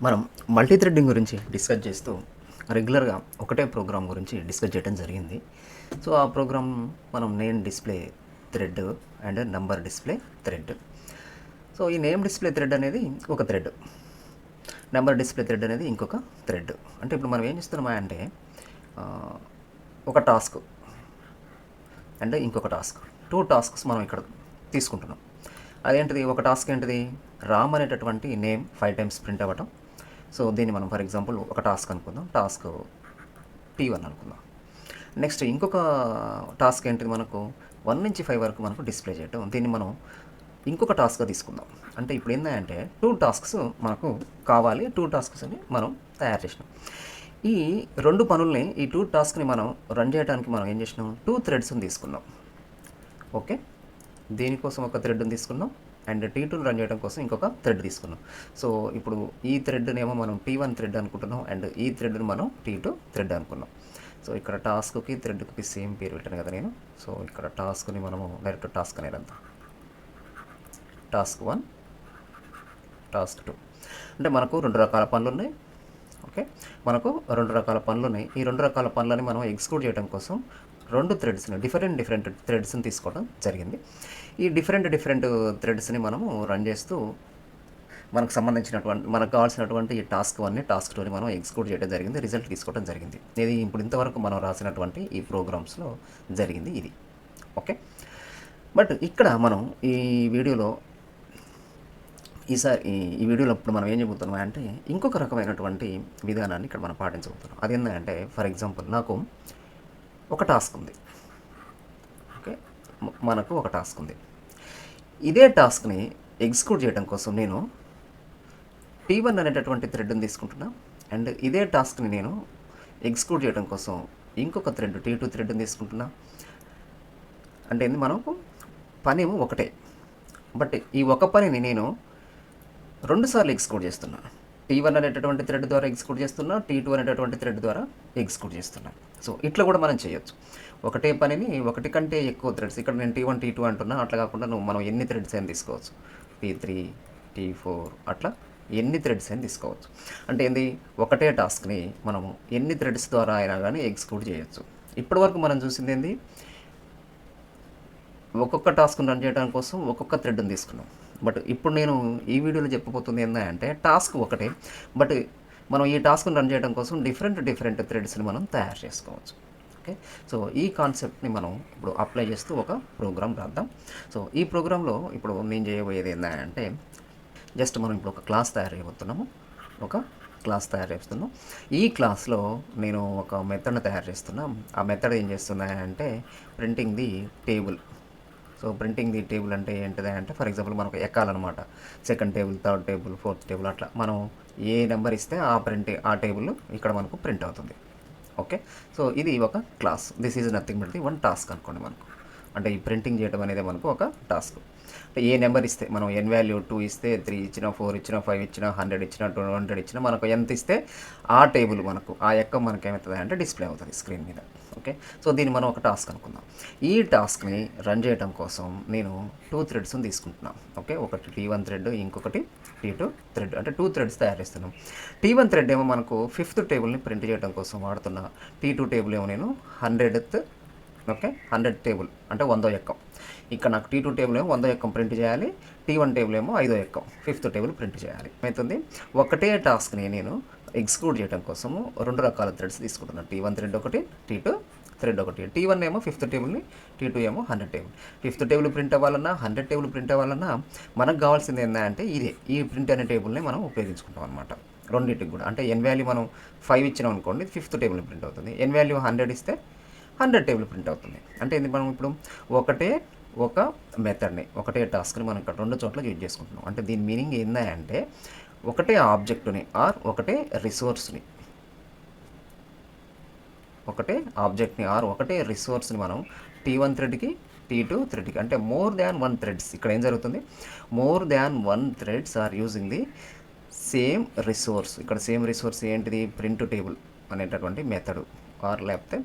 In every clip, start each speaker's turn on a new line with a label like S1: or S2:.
S1: మనం multi threading గురించి discuss చేస్తూ రెగ్యులర్గా ఒకటే ప్రోగ్రామ్ గురించి డిస్కస్ చేయడం జరిగింది. సో ఆ ప్రోగ్రామ్ మనం name display thread and number display thread. So ఈ నేమ్ డిస్ప్లే థ్రెడ్ అనేది ఒక థ్రెడ్, నెంబర్ డిస్ప్లే థ్రెడ్ అనేది ఇంకొక థ్రెడ్. అంటే ఇప్పుడు మనం ఏం చేస్తున్నామా అంటే ఒక టాస్క్ అండ్ ఇంకొక టాస్క్, టూ టాస్క్స్ మనం ఇక్కడ తీసుకుంటున్నాం. అదేంటిది, ఒక టాస్క్ ఏంటిది, రామ్ అనేటటువంటి నేమ్ 5 టైమ్స్ ప్రింట్ అవ్వటం. సో దీన్ని మనం ఫర్ ఎగ్జాంపుల్ ఒక టాస్క్ అనుకుందాం, టాస్క్ T1 అనుకుందాం. నెక్స్ట్ ఇంకొక టాస్క్ ఏంటిది, మనకు 1 నుంచి 5 వరకు మనకు డిస్ప్లే చేయటం. దీన్ని మనం ఇంకొక టాస్క్గా తీసుకుందాం. అంటే ఇప్పుడు ఏంటంటే 2 టాస్క్స్ మనకు కావాలి, 2 టాస్క్స్ని మనం తయారు చేసినాం. ఈ 2 పనుల్ని, ఈ 2 టాస్క్ని మనం రన్ చేయడానికి మనం ఏం చేసినాం, 2 థ్రెడ్స్ని తీసుకున్నాం. ఓకే, దీనికోసం ఒక థ్రెడ్ని తీసుకున్నాం అండ్ T2 రన్ చేయడం కోసం ఇంకొక థ్రెడ్ తీసుకున్నాం. సో ఇప్పుడు ఈ థ్రెడ్నేమో మనం T1 థ్రెడ్ అనుకుంటున్నాం అండ్ ఈ థ్రెడ్ని మనం T2 థ్రెడ్ అనుకున్నాం. సో ఇక్కడ టాస్క్కి థ్రెడ్కి సేమ్ పేరు పెట్టాను కదా నేను. సో ఇక్కడ టాస్క్ని మనము డైరెక్ట్ టాస్క్ అనేది అంతా టాస్క్ 1, టాస్క్ 2. అంటే మనకు 2 రకాల పనులు ఉన్నాయి. ఓకే, మనకు 2 రకాల పనులు ఉన్నాయి. ఈ 2 రకాల పనులని మనం ఎగ్జిక్యూట్ చేయడం కోసం 2 థ్రెడ్స్ని, డిఫరెంట్ థ్రెడ్స్ని తీసుకోవడం జరిగింది. ఈ డిఫరెంట్ థ్రెడ్స్ని మనము రన్ చేస్తూ మనకు సంబంధించినటువంటి, మనకు కావాల్సినటువంటి ఈ టాస్క్ 1ని టాస్క్ 2ని మనం ఎగ్జిక్యూట్ చేయడం జరిగింది, రిజల్ట్ తీసుకోవడం జరిగింది. ఇది ఇప్పుడు ఇంతవరకు మనం రాసినటువంటి ఈ ప్రోగ్రామ్స్లో జరిగింది ఇది. ఓకే, బట్ ఇక్కడ మనం ఈ వీడియోలో ఈ వీడియోలో ఇప్పుడు మనం ఏం చెబుతున్నాం అంటే ఇంకొక రకమైనటువంటి విధానాన్ని ఇక్కడ మనం పాటించబోతున్నాం. అదేంటంటే ఫర్ ఎగ్జాంపుల్ నాకు ఒక టాస్క్ ఉంది. ఓకే, మనకు ఒక టాస్క్ ఉంది. ఇదే టాస్క్ని ఎగ్జిక్యూట్ చేయడం కోసం నేను T1 అనేటటువంటి థ్రెడ్ని తీసుకుంటున్నా అండ్ ఇదే టాస్క్ని నేను ఎగ్జిక్యూట్ చేయడం కోసం ఇంకొక థ్రెడ్ T2 థ్రెడ్ని తీసుకుంటున్నా. అంటే మనకు పని ఒకటే, బట్ ఈ ఒక పనిని నేను 2 సార్లు ఎగ్జిక్యూట్ చేస్తున్నా. T1 అనేటటువంటి థ్రెడ్ ద్వారా ఎగ్జిక్యూట్ చేస్తున్నా, T2 అనేటటువంటి థ్రెడ్ ద్వారా ఎగ్జిక్యూట్ చేస్తున్నా. సో ఇట్లా కూడా మనం చేయొచ్చు. ఒకటే పనిని ఒకటి కంటే ఎక్కువ థ్రెడ్స్, ఇక్కడ నేను T1 T2 అంటున్నా, అట్లా కాకుండా మనం ఎన్ని థ్రెడ్స్ అయినా తీసుకోవచ్చు, T3 T4 అట్లా ఎన్ని థ్రెడ్స్ అయినా తీసుకోవచ్చు. అంటే ఏంది, ఒకటే టాస్క్ని మనము ఎన్ని థ్రెడ్స్ ద్వారా అయినా కానీ ఎగ్జిక్యూట్ చేయొచ్చు. ఇప్పటివరకు మనం చూసింది ఏంది, ఒక్కొక్క టాస్క్ని రన్ చేయడం కోసం ఒక్కొక్క థ్రెడ్ని తీసుకున్నాం. బట్ ఇప్పుడు నేను ఈ వీడియోలో చెప్పబోతుంది ఏంటంటే టాస్క్ ఒకటే, బట్ మనం ఈ టాస్క్ని రన్ చేయడం కోసం డిఫరెంట్ థ్రెడ్స్ని మనం తయారు చేసుకోవచ్చు. ఓకే, సో ఈ కాన్సెప్ట్ని మనం ఇప్పుడు అప్లై చేస్తూ ఒక ప్రోగ్రామ్ రాద్దాం. సో ఈ ప్రోగ్రాంలో ఇప్పుడు నేను చేయబోయేది ఏంటంటే జస్ట్ మనం ఇప్పుడు ఒక క్లాస్ తయారు చేయబోతున్నాము. ఒక క్లాస్ తయారు చేస్తున్నాం. ఈ క్లాస్లో నేను ఒక మెథడ్ని తయారు చేస్తున్నాం. ఆ మెథడ్ ఏం చేస్తున్నా అంటే printing the table. So printing the table అంటే ఏంటిది అంటే ఫర్ ఎగ్జాంపుల్ మనకు ఎక్కాలన్నమాట, second table, third table, fourth table, అట్లా మనం ఏ నెంబర్ ఇస్తే ఆ టేబుల్ ఇక్కడ మనకు ప్రింట్ అవుతుంది. ఓకే, సో ఇది ఒక class. This is nothing but the 1 task అనుకోండి మనకు. అంటే ఈ ప్రింటింగ్ చేయడం అనేది మనకు ఒక టాస్క్. అంటే ఏ నెంబర్ ఇస్తే, మనం n వాల్యూ 2 ఇస్తే, 3 ఇచ్చినా, 4 ఇచ్చినా, 5 ఇచ్చినా, 100 ఇచ్చినా, 200 ఇచ్చినా, మనకు ఎంత ఇస్తే ఆ టేబుల్ మనకు ఆ ఎక్క మనకు ఏమవుతుంది అంటే డిస్ప్లే అవుతుంది స్క్రీన్ మీద. ఓకే, సో దీన్ని మనం ఒక టాస్క్ అనుకుందాం. ఈ టాస్క్ని రన్ చేయడం కోసం నేను 2 థ్రెడ్స్ని తీసుకుంటున్నాను. ఓకే, ఒకటి T1 థ్రెడ్, ఇంకొకటి T2 థ్రెడ్. అంటే 2 థ్రెడ్స్ తయారు చేస్తున్నాం. T1 థ్రెడ్ ఏమో మనకు 5th టేబుల్ని ప్రింట్ చేయడం కోసం వాడుతున్నా. T2 టేబుల్ ఏమో నేను 100th, ఓకే 100 టేబుల్ అంటే 100వ ఎక్కం. ఇక్కడ నాకు T2 టేబుల్ ఏమో 100వ ఎక్కం ప్రింట్ చేయాలి, T1 టేబుల్ ఏమో 5వ ఎక్కం 5th టేబుల్ ప్రింట్ చేయాలి. అవుతుంది. ఒకటే టాస్క్ని నేను ఎగ్జిక్యూట్ చేయడం కోసము 2 రకాల థ్రెడ్స్ తీసుకుంటున్నాను. T1 థ్రెడ్ ఒకటి, T2 థ్రెడ్ ఒకటి. T1 ఏమో 5th టేబుల్ని, T2 ఏమో 100 టేబుల్. 5th టేబుల్ ప్రింట్ అవ్వాలన్నా, 100 టేబుల్ ప్రింట్ అవ్వాలన్నా మనకు కావాల్సింది ఏంటంటే ఇదే, ఈ ప్రింట్ అనే టేబుల్ని మనం ఉపయోగించుకుంటాం అనమాట. రెండింటికి కూడా. అంటే n వాల్యూ మనం 5 ఇచ్చినాం అనుకోండి, 5th టేబుల్ ప్రింట్ అవుతుంది. n వాల్యూ 100 ఇస్తే 100 టేబుల్ ప్రింట్ అవుతుంది. అంటే ఇది మనం ఇప్పుడు ఒక మెథడ్ని, ఒకటే టాస్క్ని మనం ఇక్కడ 2 చోట్ల యూజ్ చేసుకుంటున్నాం. అంటే దీని మీనింగ్ ఏంటంటే ఒకటే ఆబ్జెక్టుని ఆర్ ఒకటే రిసోర్స్ని ఒకటే రిసోర్స్ని మనం T1 థ్రెడ్కి, T2 థ్రెడ్కి, అంటే మోర్ దాన్ 1 థ్రెడ్స్. ఇక్కడ ఏం జరుగుతుంది, more than 1 threads are using the same resource. ఇక్కడ సేమ్ రిసోర్స్ ఏంటిది, ప్రింట్ టేబుల్ అనేటటువంటి మెథడు ఆర్ లేకపోతే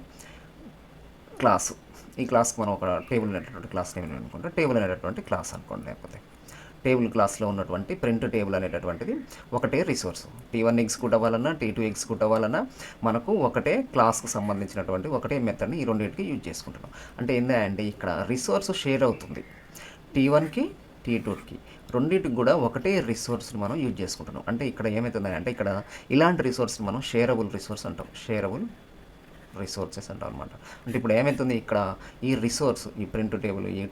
S1: క్లాసు. ఈ క్లాస్కి మనం ఒక టేబుల్ అనేటటువంటి క్లాస్ నేమ్ అనుకుంటే టేబుల్ అనేటటువంటి క్లాస్ అనుకోండి, లేకపోతే టేబుల్ క్లాస్లో ఉన్నటువంటి ప్రింట్ టేబుల్ అనేటటువంటిది ఒకటే రిసోర్స్. T1 ఎగ్జిక్యూట్ అవ్వాలన్నా, T2 ఎగ్జిక్యూట్ అవ్వాలన్నా మనకు ఒకటే క్లాస్కి సంబంధించినటువంటి ఒకటే మెథడ్ని ఈ రెండింటికి యూజ్ చేసుకుంటున్నాం. అంటే ఏంటంటే ఇక్కడ రిసోర్స్ షేర్ అవుతుంది T1కి T2కి రెండింటికి కూడా ఒకటే రిసోర్స్ని మనం యూజ్ చేసుకుంటున్నాం. అంటే ఇక్కడ ఏమవుతుందంటే ఇక్కడ ఇలాంటి రిసోర్స్ని మనం షేరబుల్ రిసోర్స్ అంటాం, షేరబుల్ రిసోర్సెస్ అంటాం అనమాట. అంటే ఇప్పుడు ఏమవుతుంది ఇక్కడ ఈ రిసోర్స్, ఈ ప్రింట్ టేబుల్, ఈ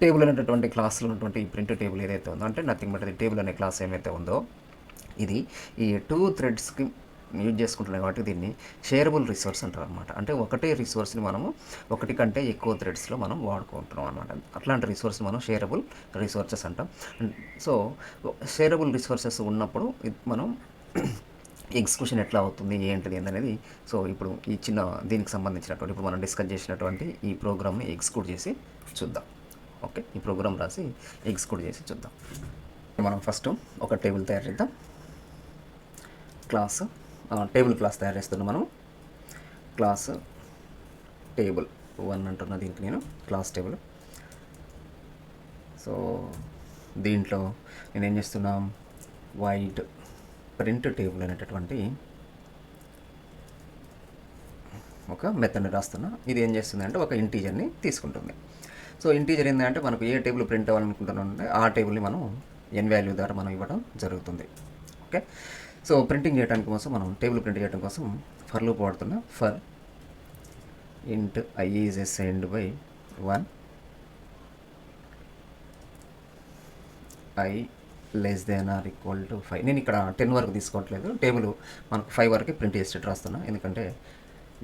S1: టేబుల్ అనేటటువంటి క్లాస్లో ఉన్నటువంటి ఈ ప్రింట్ టేబుల్ ఏదైతే ఉందో, అంటే నథింగ్ బట్ టేబుల్ అనే క్లాస్ ఏమైతే ఉందో ఇది ఈ 2 థ్రెడ్స్కి యూజ్ చేసుకుంటున్నాం కాబట్టి దీన్ని షేరబుల్ రిసోర్స్ అంటారు అనమాట. అంటే ఒకటే రిసోర్స్ని మనము ఒకటి కంటే ఎక్కువ థ్రెడ్స్లో మనం వాడుకుంటున్నాం అనమాట. అట్లాంటి రిసోర్స్ని మనం షేరబుల్ రిసోర్సెస్ అంటాం. సో షేరబుల్ రిసోర్సెస్ ఉన్నప్పుడు మనం ఎగ్జిక్యూషన్ ఎట్లా అవుతుంది ఏంటిది అనేది, సో ఇప్పుడు ఈ చిన్న దీనికి సంబంధించినటువంటి ఇప్పుడు మనం డిస్కస్ చేసినటువంటి ఈ ప్రోగ్రామ్ని ఎగ్జిక్యూట్ చేసి చూద్దాం. ఓకే, ఈ ప్రోగ్రామ్ రాసి ఎగ్జిక్యూట్ చేసి చూద్దాం. మనం ఫస్ట్ ఒక టేబుల్ తయారు చేద్దాం. టేబుల్ క్లాస్ తయారు చేస్తున్నాం మనం. క్లాస్ టేబుల్ 1 అంటున్నా దీనికి నేను, క్లాస్ టేబుల్. సో దీంట్లో నేను ఏం చేస్తున్నా, వైట్ ప్రింట్ టేబుల్ అనేటటువంటి ఒక మెథడ్ని రాస్తున్నా. ఇది ఏం చేస్తుంది అంటే ఒక ఇంటీజర్ని తీసుకుంటుంది. సో ఇంటీజర్ ఏంటంటే మనకు ఏ టేబుల్ ప్రింట్ అవ్వాలనుకుంటున్నాం అంటే ఆ టేబుల్ని మనం n వాల్యూ ద్వారా మనం ఇవ్వడం జరుగుతుంది. ఓకే, సో ప్రింటింగ్ చేయడానికి కోసం మనం టేబుల్ ప్రింట్ చేయడం కోసం ఫర్ లూప్ వాడుతున్నా. For int I is assigned by 1, I less than or equal to 5. నేను ఇక్కడ 10 వరకు తీసుకోవట్లేదు, టేబుల్ మనకు 5 వరకు ప్రింట్ చేసేటట్టు రాస్తున్నా. ఎందుకంటే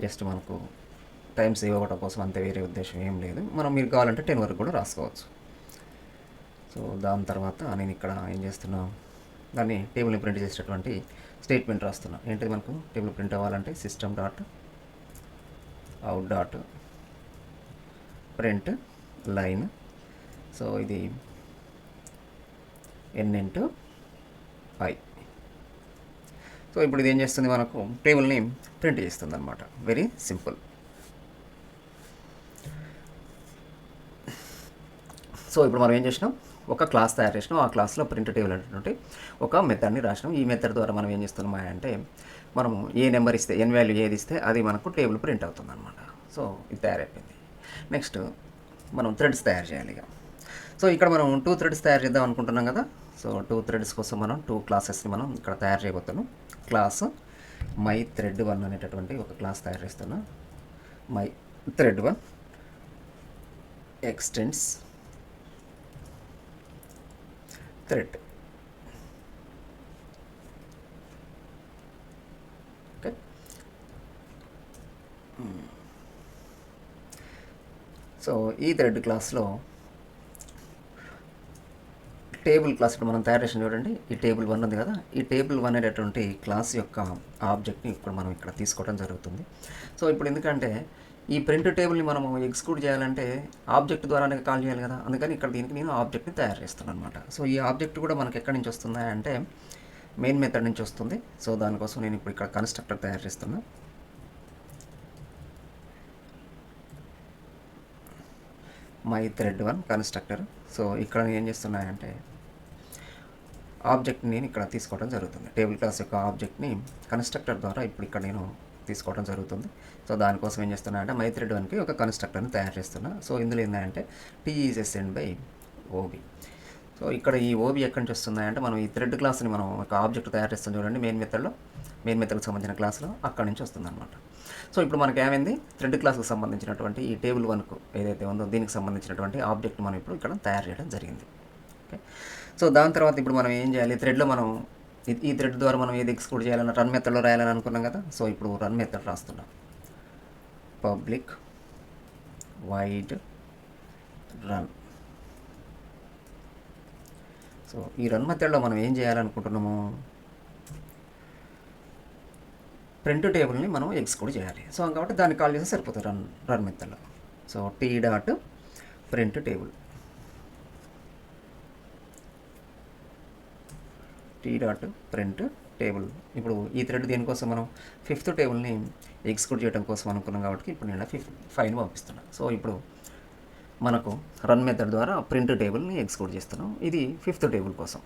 S1: జస్ట్ మనకు టైం సేవ్ అవ్వడం కోసం, అంతే, వేరే ఉద్దేశం ఏం లేదు. మీరు కావాలంటే 10 వరకు కూడా రాసుకోవచ్చు. సో దాని తర్వాత నేను ఇక్కడ ఏం చేస్తున్నా, దాన్ని టేబుల్ని ప్రింట్ చేసేటటువంటి స్టేట్మెంట్ రాస్తున్నా. ఏంటిది మనకు టేబుల్ ప్రింట్ అవ్వాలంటే system dot out dot print line. So ఇది n ఇంటూ i. సో ఇప్పుడు ఇది ఏం చేస్తుంది, మనకు టేబుల్ని ప్రింట్ చేస్తుంది అనమాట. Very simple. సో ఇప్పుడు మనం ఏం చేసినాం, ఒక క్లాస్ తయారు చేసినాం. ఆ క్లాస్లో ప్రింట్ టేబుల్ అనేటువంటి ఒక మెథడ్ని రాసినాం. ఈ మెథడ్ ద్వారా మనం ఏం చేస్తున్నాం అంటే మనము ఏ నెంబర్ ఇస్తే, n వాల్యూ ఏది ఇస్తే అది మనకు టేబుల్ ప్రింట్ అవుతుంది అనమాట. సో ఇది తయారైపోయింది. నెక్స్ట్ మనం థ్రెడ్స్ తయారు చేయాలి ఇక. సో ఇక్కడ మనం 2 థ్రెడ్స్ తయారు చేద్దాం అనుకుంటున్నాం కదా. సో 2 థ్రెడ్స్ కోసం మనం 2 క్లాసెస్ని మనం ఇక్కడ తయారు చేయబోతున్నాం. క్లాస్ మై థ్రెడ్ 1 అనేటటువంటి ఒక క్లాస్ తయారు చేస్తున్నా. My thread 1 extends thread. Okay, so ఈ థ్రెడ్ క్లాస్లో టేబుల్ క్లాస్ ఇప్పుడు మనం తయారు చేసిన చూడండి, ఈ టేబుల్ 1 ఉంది కదా, ఈ టేబుల్ 1 అనేటటువంటి క్లాస్ యొక్క ఆబ్జెక్ట్ని ఇప్పుడు మనం ఇక్కడ తీసుకోవడం జరుగుతుంది. సో ఇప్పుడు ఎందుకంటే ఈ ప్రింట్ టేబుల్ని మనము ఎగ్జిక్యూట్ చేయాలంటే ఆబ్జెక్ట్ ద్వారానే కాల్ చేయాలి కదా, అందుకని ఇక్కడ దీనికి నేను ఆబ్జెక్ట్ని తయారు చేస్తున్నాను అనమాట. సో ఈ ఆబ్జెక్ట్ కూడా మనకి ఎక్కడి నుంచి వస్తుంది అంటే మెయిన్ మెథడ్ నుంచి వస్తుంది. సో దానికోసం నేను ఇప్పుడు ఇక్కడ కన్స్ట్రక్టర్ తయారు చేస్తున్నా. My thread 1 constructor. సో ఇక్కడ నేను ఏం చేస్తున్నా అంటే ఆబ్జెక్ట్ని నేను ఇక్కడ తీసుకోవడం జరుగుతుంది. టేబుల్ క్లాస్ యొక్క ఆబ్జెక్ట్ని కన్స్ట్రక్టర్ ద్వారా ఇప్పుడు ఇక్కడ నేను తీసుకోవడం జరుగుతుంది. సో దానికోసం ఏం చేస్తున్నా అంటే మై థ్రెడ్ 1కి ఒక కన్స్ట్రక్టర్ని తయారు చేస్తున్నా. సో ఇందులో ఏంటంటే T is assigned by OB. So ఇక్కడ ఈ OB ఎక్కడి నుంచి వస్తుందంటే మనం ఈ థ్రెడ్ క్లాస్ని మనం ఒక ఆబ్జెక్ట్ తయారు చేస్తాం చూడండి, మెయిన్ మెథడ్కి సంబంధించిన క్లాస్లో అక్కడి నుంచి వస్తుందన్నమాట. సో ఇప్పుడు మనకి ఏమైంది, థ్రెడ్ క్లాస్కి సంబంధించినటువంటి ఈ టేబుల్ 1కు ఏదైతే ఉందో దీనికి సంబంధించినటువంటి ఆబ్జెక్ట్ మనం ఇప్పుడు ఇక్కడ తయారు చేయడం జరిగింది. ఓకే, సో దాని తర్వాత ఇప్పుడు మనం ఏం చేయాలి, థ్రెడ్లో మనం ఈ థ్రెడ్ ద్వారా మనం ఏది ఎగ్జిక్యూట్ చేయాలన్నా రన్ మెథడ్లో రాయాలని అనుకున్నాం కదా. సో ఇప్పుడు రన్ మెథడ్ రాస్తున్నాం. Public void run. సో ఈ రన్ మెథడ్లో మనం ఏం చేయాలనుకుంటున్నాము, ప్రింట్ టేబుల్ని మనం ఎగ్జిక్యూట్ చేయాలి. సో కాబట్టి దాన్ని కాల్ చేస్తే సరిపోతుంది రన్ మెథడ్లో. So T dot print table, T dot print table. ఇప్పుడు ఈ థ్రెడ్ దేనికోసం మనం 5th టేబుల్ని ఎగ్జిక్యూట్ చేయడం కోసం అనుకున్నాం కాబట్టి ఇప్పుడు నేను 5ని పంపిస్తున్నాను. సో ఇప్పుడు మనకు రన్ మెథడ్ ద్వారా ప్రింట్ టేబుల్ని ఎగ్జిక్యూట్ చేస్తున్నాం. ఇది 5th టేబుల్ కోసం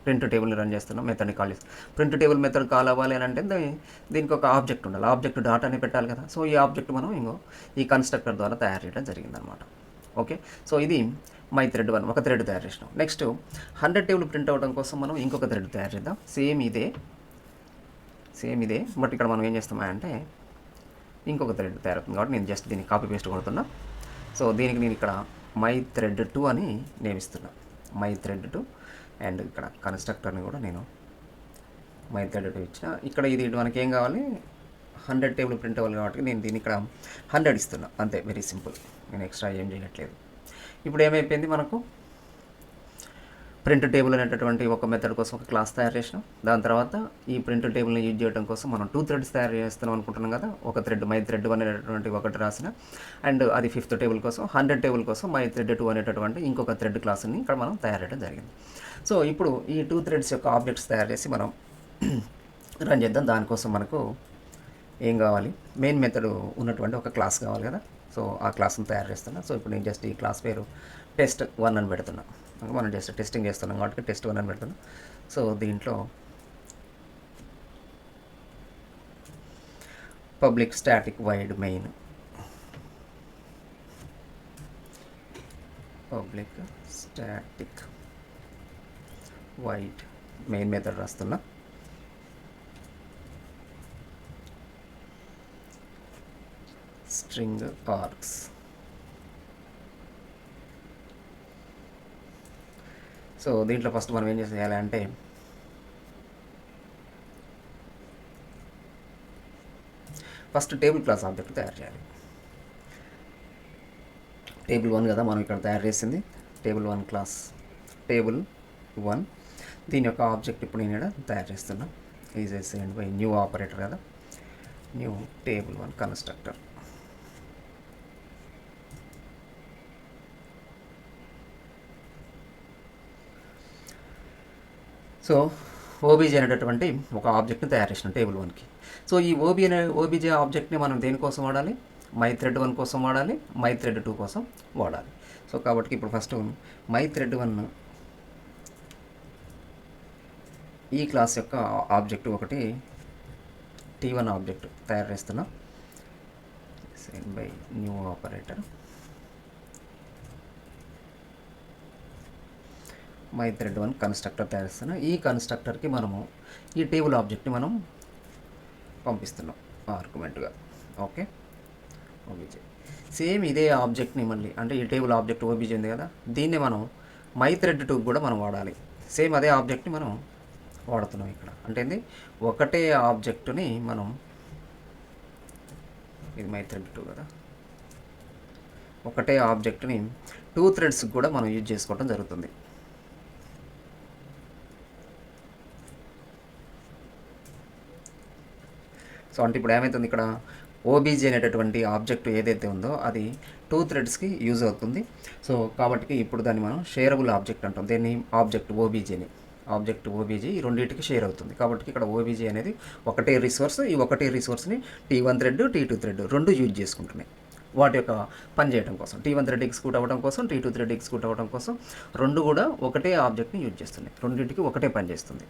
S1: ప్రింట్ టేబుల్ని రన్ చేస్తున్నాం, మెథడ్ని కాల్ చేస్తాం. ప్రింట్ టేబుల్ మెథడ్ కాల్ అవ్వాలి అని అంటే దీనికి ఒక ఆబ్జెక్ట్ ఉండాలి, ఆబ్జెక్ట్ డాటాని పెట్టాలి కదా. సో ఈ ఆబ్జెక్ట్ మనం ఈ కన్స్ట్రక్టర్ ద్వారా తయారు చేయడం జరిగిందనమాట. ఓకే, సో ఇది మై థ్రెడ్ 1 ఒక థ్రెడ్ తయారు చేసినాం. నెక్స్ట్ 100 టేబుల్ ప్రింట్ అవ్వడం కోసం మనం ఇంకొక థ్రెడ్ తయారు చేద్దాం. సేమ్ ఇదే బట్ ఇక్కడ మనం ఏం చేస్తామంటే ఇంకొక థ్రెడ్ తయారవుతుంది కాబట్టి నేను జస్ట్ దీన్ని కాపీ పేస్ట్ కొడుతున్నా. సో దీనికి నేను ఇక్కడ మై థ్రెడ్ 2 అని నేమ్ ఇస్తున్నా, మై థ్రెడ్ 2. అండ్ ఇక్కడ కన్స్ట్రక్టర్ని కూడా నేను మై థ్రెడ్ 2 ఇచ్చిన. ఇక్కడ ఇది మనకి ఏం కావాలి, 100 టేబుల్ ప్రింట్ అవ్వాలి కాబట్టి నేను దీన్ని ఇక్కడ 100 ఇస్తున్నా, అంతే, వెరీ సింపుల్. నేను ఎక్స్ట్రా ఏం చేయట్లేదు. ఇప్పుడు ఏమైపోయింది, మనకు ప్రింట్ టేబుల్ అనేటటువంటి ఒక మెథడ్ కోసం ఒక క్లాస్ తయారు చేసినాం. దాని తర్వాత ఈ ప్రింట్ టేబుల్ని యూజ్ చేయడం కోసం మనం 2 థ్రెడ్స్ తయారు చేస్తున్నాం అనుకుంటున్నాం కదా. ఒక థ్రెడ్ మై థ్రెడ్ 1 అనేటటువంటి ఒకటి రాసిన, అండ్ అది 5th టేబుల్ కోసం. 100 టేబుల్ కోసం మై థ్రెడ్ 2 అనేటటువంటి ఇంకొక థ్రెడ్ క్లాస్ని ఇక్కడ మనం తయారు చేయడం జరిగింది. సో ఇప్పుడు ఈ 2 థ్రెడ్స్ యొక్క ఆబ్జెక్ట్స్ తయారు చేసి మనం రన్ చేద్దాం. దానికోసం మనకు ఏం కావాలి, మెయిన్ మెథడ్ ఉన్నటువంటి ఒక క్లాస్ కావాలి కదా. సో ఆ క్లాస్ని తయారు చేస్తున్నా. సో ఇప్పుడు నేను జస్ట్ ఈ క్లాస్ పేరు test1 అని పెడుతున్నా. మనం జస్ట్ టెస్టింగ్ చేస్తున్నాం కాబట్టి test1 అని పెడుతున్నాం. సో దీంట్లో public static void main, public static void main method రాస్తున్నా. String args. సో దీంట్లో ఫస్ట్ మనం ఏం చేయాలి అంటే ఫస్ట్ టేబుల్ క్లాస్ ఆబ్జెక్ట్ తయారు చేయాలి. టేబుల్ 1 కదా మనం ఇక్కడ తయారు చేసింది, టేబుల్ 1 క్లాస్, టేబుల్ 1. దీని యొక్క ఆబ్జెక్ట్ ఇప్పుడు నేను ఇక్కడ తయారు చేస్తున్నా. Is assigned by new operator కదా, new table 1 constructor. So OBJ అనేటటువంటి ఒక ఆబ్జెక్ట్ని తయారు చేసిన టేబుల్ 1కి. సో ఈ ఓబీజే ఆబ్జెక్ట్ని మనం దేనికోసం వాడాలి, మై థ్రెడ్ 1 కోసం వాడాలి, మై థ్రెడ్ 2 కోసం వాడాలి. సో కాబట్టి ఇప్పుడు ఫస్ట్ మై థ్రెడ్ 1 ఈ క్లాస్ యొక్క ఆబ్జెక్ట్ ఒకటి T1 ఆబ్జెక్ట్ తయారు చేస్తున్నా. Send by new operator my thread 1 constructor తయారు చేస్తున్నాం. ఈ కన్స్ట్రక్టర్కి మనము ఈ టేబుల్ ఆబ్జెక్ట్ని మనం పంపిస్తున్నాం ఆర్గ్యుమెంట్గా. ఓకే, ఓబీజే సేమ్ ఇదే ఆబ్జెక్ట్ని మళ్ళీ అంటే ఈ టేబుల్ ఆబ్జెక్ట్ ఓబీజే ఉంది కదా, దీన్ని మనం మై థ్రెడ్ 2 కూడా మనం వాడాలి. సేమ్ అదే ఆబ్జెక్ట్ని మనం వాడుతున్నాం ఇక్కడ. అంటే ఒకటే ఆబ్జెక్టుని మనం, ఇది మై థ్రెడ్ 2 కదా, ఒకటే ఆబ్జెక్ట్ని 2 థ్రెడ్స్కి కూడా మనం యూజ్ చేసుకోవడం జరుగుతుంది. సో అంటే ఇప్పుడు ఏమవుతుంది, ఇక్కడ ఓబీజీ అనేటటువంటి ఆబ్జెక్ట్ ఏదైతే ఉందో అది 2 థ్రెడ్స్కి యూజ్ అవుతుంది. సో కాబట్టి ఇప్పుడు దాన్ని మనం షేరబుల్ ఆబ్జెక్ట్ అంటాం. దీన్ని ఆబ్జెక్ట్ ఓబీజీని, ఆబ్జెక్ట్ ఓబీజీ ఈ రెండింటికి షేర్ అవుతుంది. కాబట్టి ఇక్కడ ఓబీజీ అనేది ఒకటే రిసోర్స్, ఈ ఒకటే రిసోర్స్ని T1 థ్రెడ్ T2 థ్రెడ్ రెండు యూజ్ చేసుకుంటున్నాయి వాటి యొక్క పని చేయడం కోసం. T1 థ్రెడ్ ఎగ్జిక్యూట్ అవ్వడం కోసం, T2 థ్రెడ్ ఎగ్జిక్యూట్ అవ్వడం కోసం రెండు కూడా ఒకటే ఆబ్జెక్ట్ని యూజ్ చేస్తున్నాయి, రెండింటికి ఒకటే పని చేస్తుంది.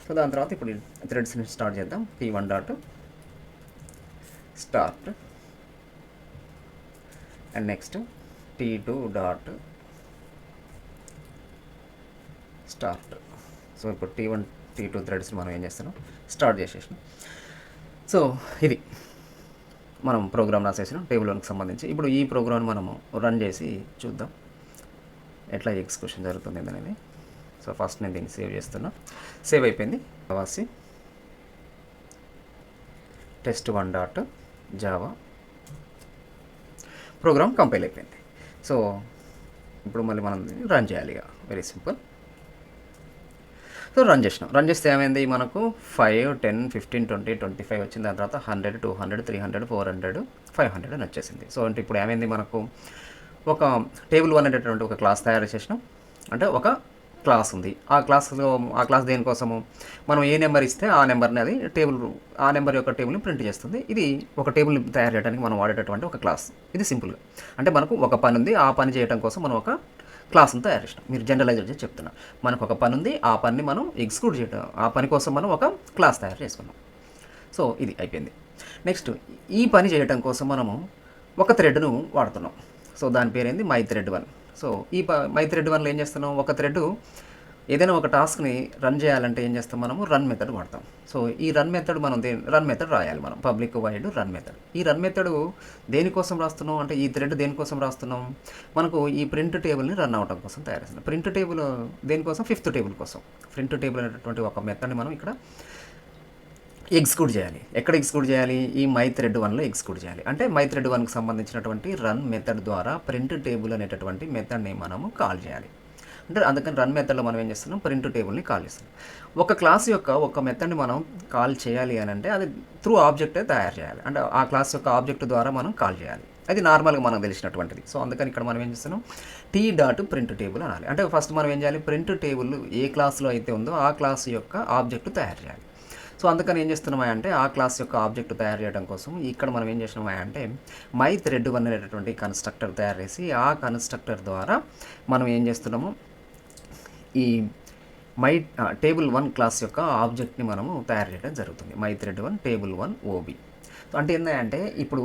S1: సో దాని తర్వాత ఇప్పుడు థ్రెడ్స్ని స్టార్ట్ చేద్దాం. T1 dot start and next T2 dot start. So ఇప్పుడు T1 T2 థ్రెడ్స్ మనం ఏం చేస్తున్నాం, స్టార్ట్ చేసేసినాం. సో ఇది మనం ప్రోగ్రామ్ రాసేసినాం టేబుల్ 1కి సంబంధించి. ఇప్పుడు ఈ ప్రోగ్రామ్ మనము రన్ చేసి చూద్దాం ఎట్లా ఎగ్జిక్యూషన్ జరుగుతుంది అనేది. సో ఫస్ట్ నేను దీన్ని సేవ్ చేస్తున్నా. సేవ్ అయిపోయింది. వాసి test1 dot Java programme compile అయిపోయింది. సో ఇప్పుడు మళ్ళీ మనం రన్ చేయాలి. Very simple. సో రన్ చేసినాం. రన్ చేస్తే ఏమైంది, మనకు 5, 10, 15, 20, 25 వచ్చింది. దాని తర్వాత 100, 200, 300, 400, 500 అని వచ్చేసింది. సో అంటే ఇప్పుడు ఏమైంది, మనకు ఒక టేబుల్ 1 అనేటటువంటి ఒక క్లాస్ తయారు చేసినాం, అంటే ఒక క్లాస్ ఉంది. ఆ క్లాస్ దేనికోసము మనం ఏ నెంబర్ ఇస్తే ఆ నెంబర్ని అది ఆ నెంబర్ యొక్క టేబుల్ని ప్రింట్ చేస్తుంది. ఇది ఒక టేబుల్ని తయారు చేయడానికి మనం వాడేటటువంటి ఒక క్లాస్. ఇది సింపుల్గా అంటే మనకు ఒక పని ఉంది, ఆ పని చేయడం కోసం మనం ఒక క్లాస్ని తయారు చేసినాం. మీరు జనరలైజ్ చేసి చెప్తున్నా, మనకు ఒక పని ఉంది, ఆ పనిని మనం ఎగ్జిక్యూట్ చేయడం, ఆ పని కోసం మనం ఒక క్లాస్ తయారు చేసుకున్నాం. సో ఇది అయిపోయింది. నెక్స్ట్ ఈ పని చేయడం కోసం మనము ఒక థ్రెడ్ను వాడుతున్నాం. సో దాని పేరేంది my thread 1. So my thread 1లో ఏం చేస్తున్నాం, ఒక థ్రెడ్ ఏదైనా ఒక టాస్క్ని రన్ చేయాలంటే ఏం చేస్తాం, మనము రన్ మెథడ్ వాడతాం. సో ఈ రన్ మెథడ్ రన్ మెథడ్ రాయాలి మనం, పబ్లిక్ వైడ్ రన్ మెథడ్. ఈ రన్ మెథడ్ దేనికోసం రాస్తున్నాం అంటే, ఈ థ్రెడ్ దేనికోసం రాస్తున్నాం, మనకు ఈ ప్రింట్ టేబుల్ని రన్ అవడం కోసం తయారు చేస్తున్నాం. ప్రింట్ టేబుల్ దేనికోసం, 5th టేబుల్ కోసం. ప్రింట్ టేబుల్ అనేటటువంటి ఒక మెథడ్ని మనం ఇక్కడ ఎగ్జిక్యూట్ చేయాలి. ఎక్కడ ఎగ్జిక్యూట్ చేయాలి, ఈ మై థ్రెడ్ 1లో ఎగ్జిక్యూట్ చేయాలి. అంటే మై థ్రెడ్ 1కి సంబంధించినటువంటి రన్ మెథడ్ ద్వారా ప్రింట్ టేబుల్ అనేటటువంటి మెథడ్ని మనము కాల్ చేయాలి. అంటే అందుకని రన్ మెథడ్లో మనం ఏం చేస్తున్నాం, ప్రింట్ టేబుల్ని కాల్ చేస్తున్నాం. ఒక క్లాస్ యొక్క ఒక మెథడ్ని మనం కాల్ చేయాలి అని అంటే అది త్రూ ఆబ్జెక్టే తయారు చేయాలి. అంటే ఆ క్లాస్ యొక్క ఆబ్జెక్ట్ ద్వారా మనం కాల్ చేయాలి. అది నార్మల్గా మనకు తెలిసినటువంటిది. సో అందుకని ఇక్కడ మనం ఏం చేస్తున్నాం, ప్రింట్ టేబుల్ అనాలి. అంటే ఫస్ట్ మనం ఏం చేయాలి, ప్రింట్ టేబుల్ ఏ క్లాస్లో అయితే ఉందో ఆ క్లాస్ యొక్క ఆబ్జెక్ట్ తయారు చేయాలి. సో అందుకని ఏం చేస్తున్నామా అంటే, ఆ క్లాస్ యొక్క ఆబ్జెక్ట్ తయారు చేయడం కోసం ఇక్కడ మనం ఏం చేసినామా అంటే, మై థ్రెడ్ 1 అనేటటువంటి కన్స్ట్రక్టర్ తయారు చేసి ఆ కన్స్ట్రక్టర్ ద్వారా మనం ఏం చేస్తున్నాము, ఈ టేబుల్ 1 క్లాస్ యొక్క ఆబ్జెక్ట్ని మనము తయారు చేయడం జరుగుతుంది. My thread 1 table 1 OB. అంటే ఏంటంటే ఇప్పుడు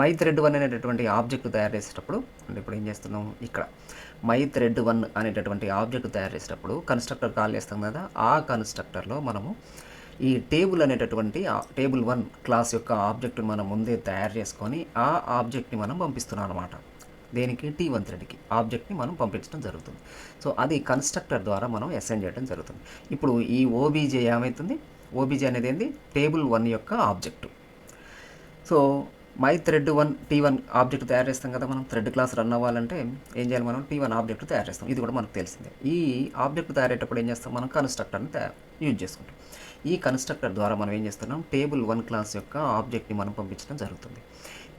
S1: మై థ్రెడ్ 1 అనేటటువంటి ఆబ్జెక్ట్ తయారు చేసేటప్పుడు, అంటే ఇప్పుడు ఏం చేస్తున్నాం, ఇక్కడ మై థ్రెడ్ 1 అనేటటువంటి ఆబ్జెక్ట్ తయారు చేసేటప్పుడు కన్స్ట్రక్టర్ కాల్ చేస్తాం కదా, ఆ కన్స్ట్రక్టర్లో మనము ఈ టేబుల్ అనేటటువంటి టేబుల్ 1 క్లాస్ యొక్క ఆబ్జెక్ట్ని మనం ముందే తయారు చేసుకొని ఆ ఆబ్జెక్ట్ని మనం పంపిస్తున్నాం అనమాట. దేనికి, T1 థ్రెడ్కి ఆబ్జెక్ట్ని మనం పంపించడం జరుగుతుంది. సో అది కన్స్ట్రక్టర్ ద్వారా మనం అసైన్ చేయడం జరుగుతుంది. ఇప్పుడు ఈ ఓబీజే ఏమవుతుంది, ఓబీజే అనేది ఏంది, టేబుల్ 1 యొక్క object. So my thread 1 T1 object తయారు చేస్తాం కదా మనం, థ్రెడ్ క్లాస్ రన్ అవ్వాలంటే ఏం చేయాలి, మనం T1 ఆబ్జెక్ట్ తయారు చేస్తాం. ఇది కూడా మనకు తెలిసిందే. ఈ ఆబ్జెక్ట్ తయారయ్యేటప్పుడు ఏం చేస్తాం, మనం కన్స్ట్రక్టర్ని యూజ్ చేసుకుంటాం. ఈ కన్స్ట్రక్టర్ ద్వారా మనం ఏం చేస్తున్నాం, టేబుల్ 1 క్లాస్ యొక్క ఆబ్జెక్ట్ని మనం పంపించడం జరుగుతుంది.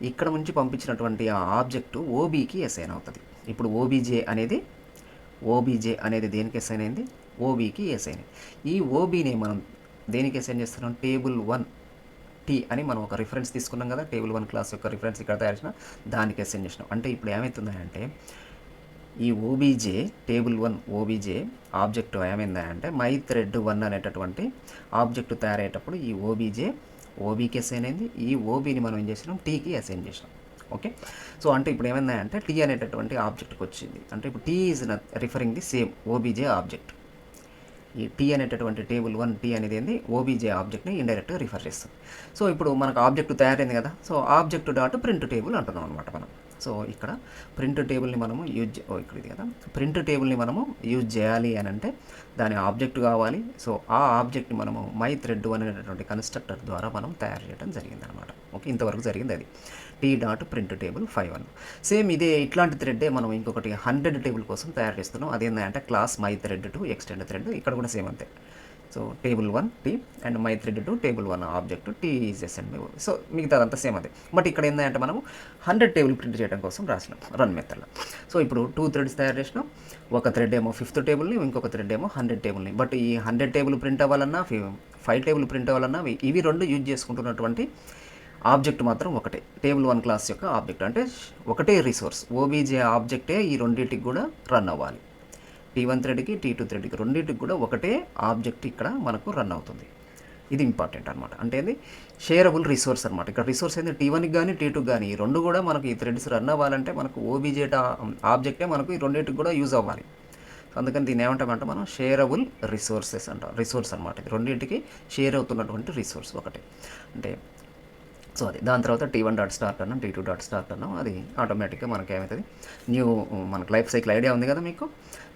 S1: ఇక్కడ నుంచి పంపించినటువంటి ఆ ఆబ్జెక్టు ఓబీకి అసైన్ అవుతుంది. ఇప్పుడు ఓబీజే అనేది దేనికి అసైన్ అయింది, ఓబీకి అసైన్ అయింది. ఈ ఓబీని మనం దేనికి అసైన్ చేస్తున్నాం, టేబుల్ 1 టీ అని మనం ఒక రిఫరెన్స్ తీసుకున్నాం కదా, టేబుల్ 1 క్లాస్ యొక్క రిఫరెన్స్ ఇక్కడ తయారు చేసిన దానికి అసైన్ చేసినాం. అంటే ఇప్పుడు ఏమవుతుందంటే, ఈ ఓబీజే టేబుల్ 1 ఓబీజే ఆబ్జెక్ట్ ఏమైందంటే మై థ్రెడ్ 1 అనేటటువంటి ఆబ్జెక్ట్ తయారయ్యేటప్పుడు ఈ ఓబీజే ఓబీకి అసైన్ అయింది. ఈ ఓబీని మనం ఏం చేసినాం, టీకి అసైన్ చేసినాం. ఓకే. సో అంటే ఇప్పుడు ఏమైందంటే టీ అనేటటువంటి ఆబ్జెక్ట్కి వచ్చింది. అంటే ఇప్పుడు T is referring the same OBJ object. ఈ టీ అనేటటువంటి టేబుల్ 1 టీ అనేది ఏంది, ఓబీజే ఆబ్జెక్ట్ని ఇండైరెక్ట్గా రిఫర్ చేస్తుంది. సో ఇప్పుడు మనకు ఆబ్జెక్ట్ తయారైంది కదా, so object dot print table అంటున్నాం అనమాట మనం. సో ఇక్కడ ప్రింట్ టేబుల్ని మనము ఇక్కడ ఇది కదా, ప్రింట్ టేబుల్ని మనము యూజ్ చేయాలి అని అంటే దాని ఆబ్జెక్ట్ కావాలి. సో ఆ ఆబ్జెక్ట్ని మనము మై థ్రెడ్ 1 అనేటటువంటి కన్స్ట్రక్టర్ ద్వారా మనం తయారు చేయడం జరిగింది అనమాట. ఓకే, ఇంతవరకు జరిగింది అది ప్రింట్ టేబుల్ 5.1. సేమ్ ఇదే ఇట్లాంటి థ్రెడ్డే మనం ఇంకొకటి 100 టేబుల్ కోసం తయారు చేస్తున్నాం. అదేంటంటే class my thread two extend thread. ఇక్కడ కూడా సేమ్ అంతే. So table 1 T and my thread two table 1 object T is assign by OB. So మిగతాదంతా సేమ్ అదే. బట్ ఇక్కడ ఏంటంటే మనము 100 టేబుల్ ప్రింట్ చేయడం కోసం రాసినాం రన్ మెథడ్లో. సో ఇప్పుడు 2 థ్రెడ్స్ తయారు చేసినాం. ఒక థ్రెడ్ ఏమో 5th టేబుల్ని, ఇంకొక థ్రెడ్ ఏమో 100 టేబుల్ని. బట్ ఈ 100 టేబుల్ ప్రింట్ అవ్వాలన్నా 5 టేబుల్ ప్రింట్ అవ్వాలన్నా ఇవి రెండు యూజ్ చేసుకుంటున్నటువంటి ఆబ్జెక్ట్ మాత్రం ఒకటే, టేబుల్ 1 క్లాస్ యొక్క ఆబ్జెక్ట్. అంటే ఒకటే రిసోర్స్ ఓబీజే ఆబ్జెక్టే ఈ రెండింటికి కూడా రన్ అవ్వాలి. T1 థ్రెడ్కి T2 థ్రెడ్కి రెండింటికి కూడా ఒకటే ఆబ్జెక్ట్ ఇక్కడ మనకు రన్ అవుతుంది. ఇది ఇంపార్టెంట్ అనమాట. అంటే ఇది షేరబుల్ రిసోర్స్ అనమాట. ఇక్కడ రిసోర్స్ ఏంటి, T1కి కానీ T2కి కానీ ఈ రెండు కూడా మనకు ఈ థ్రెడ్స్ రన్ అవ్వాలంటే మనకు ఓబీజే ఆబ్జెక్టే మనకు ఈ రెండింటికి కూడా యూజ్ అవ్వాలి. అందుకని దీన్ని ఏమంటామంటే మనం షేరబుల్ రిసోర్సెస్ అంటాం. రిసోర్స్ అనమాట ఇది, రెండింటికి షేర్ అవుతున్నటువంటి రిసోర్స్ ఒకటే. అంటే సో అది దాని తర్వాత T1 డాట్ స్టార్ట్ అన్నాం, T2 డాట్ స్టార్ట్ అన్నాం. అది ఆటోమేటిక్గా మనకి ఏమవుతుంది, మనకు లైఫ్ సైకిల్ ఐడియా ఉంది కదా మీకు.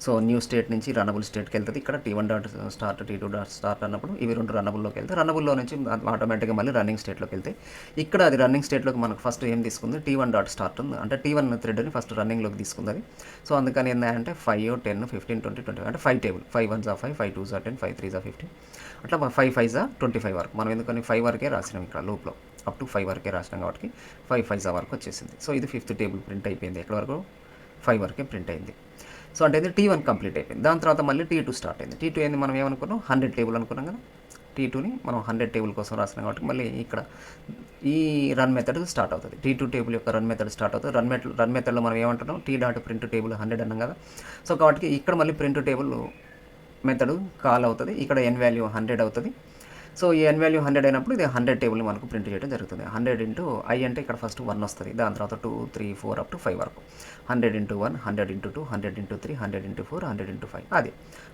S1: సో న్యూ స్టేట్ నుంచి రన్నబుల్ స్టేట్కి వెళ్తుంది. ఇక్కడ T1 dot start T2 dot start అన్నప్పుడు ఇవి రెండు రన్నబుల్లోకి వెళ్తాయి. రన్నబుల్లో నుంచి ఆటోమేటిక్గా మళ్ళీ రన్నింగ్ స్టేట్లోకి వెళ్తాయి. ఇక్కడ అది రన్నింగ్ స్టేట్లోకి మనకు ఫస్ట్ ఏం తీసుకుంది, T1 డాట్ స్టార్ట్ ఉంది. అంటే T1 థ్రెడ్ని ఫస్ట్ రన్నింగ్లోకి తీసుకుంది అది. సో అందుకని ఏంటంటే 5, 10, 15, 20, 25 అంటే 5 టేబుల్. 5 1 5, 5 2 10, 5 3 15 అట్లా 5 5 25 వరకు. మనం ఎందుకని 5 వరకే రాసినాం ఇక్కడ లూప్లో, అప్ టు 5 వరకే రాసినాం కాబట్టి 5 5 వరకు వచ్చేసింది. సో ఇది 5th టేబుల్ ప్రింట్ అయిపోయింది. ఎక్కడ వరకు, 5 వరకే ప్రింట్ అయింది. సో అంటే ఇది T1 కంప్లీట్ అయిపోయింది. దాని తర్వాత మళ్ళీ T2 స్టార్ట్ అయింది. T2 ఏంది మనం ఏమనుకున్నాం 100 టేబుల్ అనుకున్నాం కదా. T2ని మనం 100 టేబుల్ కోసం రాసినాం కాబట్టి మళ్ళీ ఇక్కడ ఈ రన్ మెథడ్ స్టార్ట్ అవుతుంది. T2 టేబుల్ యొక్క రన్ మెథడ్ స్టార్ట్ అవుతుంది. రన్ మెథడ్లో మనం ఏమంటున్నాం టీ డాట్ ప్రింట్ టేబుల్ 100 అన్నాం కదా. సో కాబట్టి ఇక్కడ మళ్ళీ ప్రింట్ టేబుల్ మెథడ్ కాల్ అవుతుంది. ఇక్కడ n వాల్యూ 100 అవుతుంది. సో ఈ n వాల్యూ 100 అయినప్పుడు ఇది 100 టేబుల్ని మనకు ప్రింట్ చేయడం జరుగుతుంది. 100 ఇంటూ i అంటే ఇక్కడ ఫస్ట్ 1 వస్తుంది. దాని తర్వాత 2, 3, 4 అప్ టు 5 వరకు. 100 into 1, 100 into 2, 100 into 3, 100 into 4, 100 into 5. అది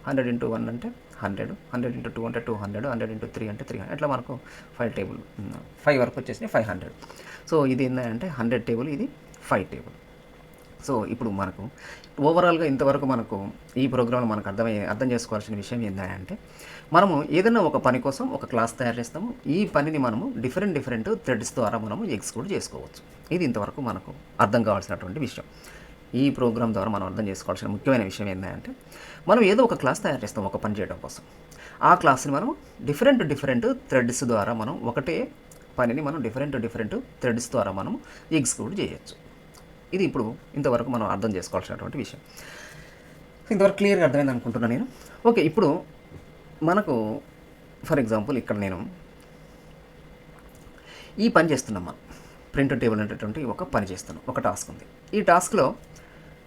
S1: 100 ఇంటూ 1 అంటే 100, 100 ఇంటూ 2 అంటే 200, 100 ఇంటూ 3 అంటే 300. ఇట్లా మనకు 5 టేబుల్ 5 వరకు వచ్చేసి 500. సో ఇది ఏంటంటే 100 టేబుల్, ఇది 5 టేబుల్. సో ఇప్పుడు మనకు ఓవరాల్గా ఇంతవరకు మనకు ఈ ప్రోగ్రాంలో మనకు అర్థం చేసుకోవాల్సిన విషయం ఏంటంటే మనము ఏదైనా ఒక పని కోసం ఒక క్లాస్ తయారు చేస్తాము. ఈ పనిని మనము డిఫరెంట్ థ్రెడ్స్ ద్వారా మనము ఎగ్జిక్యూట్ చేసుకోవచ్చు. ఇది ఇంతవరకు మనకు అర్థం కావాల్సినటువంటి విషయం. ఈ ప్రోగ్రామ్ ద్వారా మనం అర్థం చేసుకోవాల్సిన ముఖ్యమైన విషయం ఏంటంటే మనం ఏదో ఒక క్లాస్ తయారు చేస్తాం ఒక పని చేయడం కోసం. ఆ క్లాస్ని మనం డిఫరెంట్ థ్రెడ్స్ ద్వారా మనం ఒకటే పనిని మనం డిఫరెంట్ థ్రెడ్స్ ద్వారా మనం ఎగ్జిక్యూట్ చేయొచ్చు. ఇది ఇప్పుడు ఇంతవరకు మనం అర్థం చేసుకోవాల్సినటువంటి విషయం. ఇంతవరకు క్లియర్గా అర్థమైంది అనుకుంటున్నాను నేను. ఓకే, ఇప్పుడు మనకు ఫర్ ఎగ్జాంపుల్ ఇక్కడ నేను ఈ పని చేస్తున్నాం. మనం ప్రింట్ టేబుల్ అనేటటువంటి ఒక పని చేస్తున్నాం. ఒక టాస్క్ ఉంది. ఈ టాస్క్లో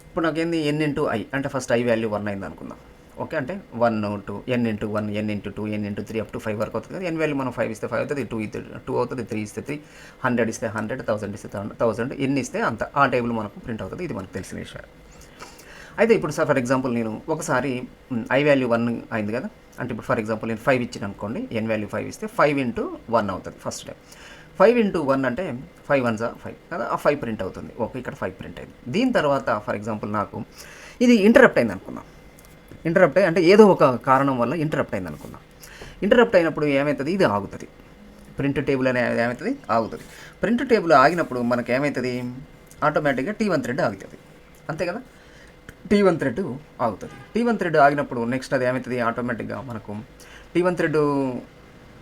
S1: ఇప్పుడు నాకేంది n ఇంటూ i అంటే ఫస్ట్ i వాల్యూ 1 అయింది అనుకుందాం. ఓకే, అంటే 1, 2, n into 1, n into 2, n into 3 up to 5 వరకు అవుతుంది కదా. n వాల్యూ మనం 5 ఇస్తే 5 అవుతుంది, 2 అవుతుంది, 3 ఇస్తే 3, 100 ఇస్తే 100, 1000 ఇస్తే 1000, n ఇస్తే అంత ఆ టేబుల్ మనకు ప్రింట్ అవుతుంది. ఇది మనకు తెలిసిన విషయం. అయితే ఇప్పుడు సార్ ఫర్ ఎగ్జాంపుల్ నేను ఒకసారి i వాల్యూ 1 అయింది కదా. అంటే ఇప్పుడు ఫర్ ఎగ్జాంపుల్ నేను 5 ఇచ్చిన అనుకోండి, n వాల్యూ 5 ఇస్తే 5 ఇంటూ 1 అవుతుంది ఫస్ట్ టైం. 5 ఇంటూ 1 అంటే 5 1 5 కదా, ఆ 5 ప్రింట్ అవుతుంది. ఓకే, ఇక్కడ 5 ప్రింట్ అయింది. దీని తర్వాత ఫర్ ఎగ్జాంపుల్ నాకు ఇది ఇంటరప్ట్ అయింది అనుకుందాం. ఇంటరప్ట్ అయ్యి అంటే ఏదో ఒక కారణం వల్ల ఇంటరప్ట్ అయింది అనుకుందాం. ఇంటరప్ట్ అయినప్పుడు ఏమవుతుంది, ఇది ఆగుతుంది. ప్రింట్ టేబుల్ అనేది ఏమవుతుంది, ఆగుతుంది. ప్రింట్ టేబుల్ ఆగినప్పుడు మనకు ఏమవుతుంది, ఆటోమేటిక్గా T1 థ్రెడ్ ఆగుతుంది. అంతే కదా, T1 థ్రెడ్ ఆగుతుంది. T1 థ్రెడ్ ఆగినప్పుడు నెక్స్ట్ అది ఏమవుతుంది, ఆటోమేటిక్గా మనకు T1 థ్రెడ్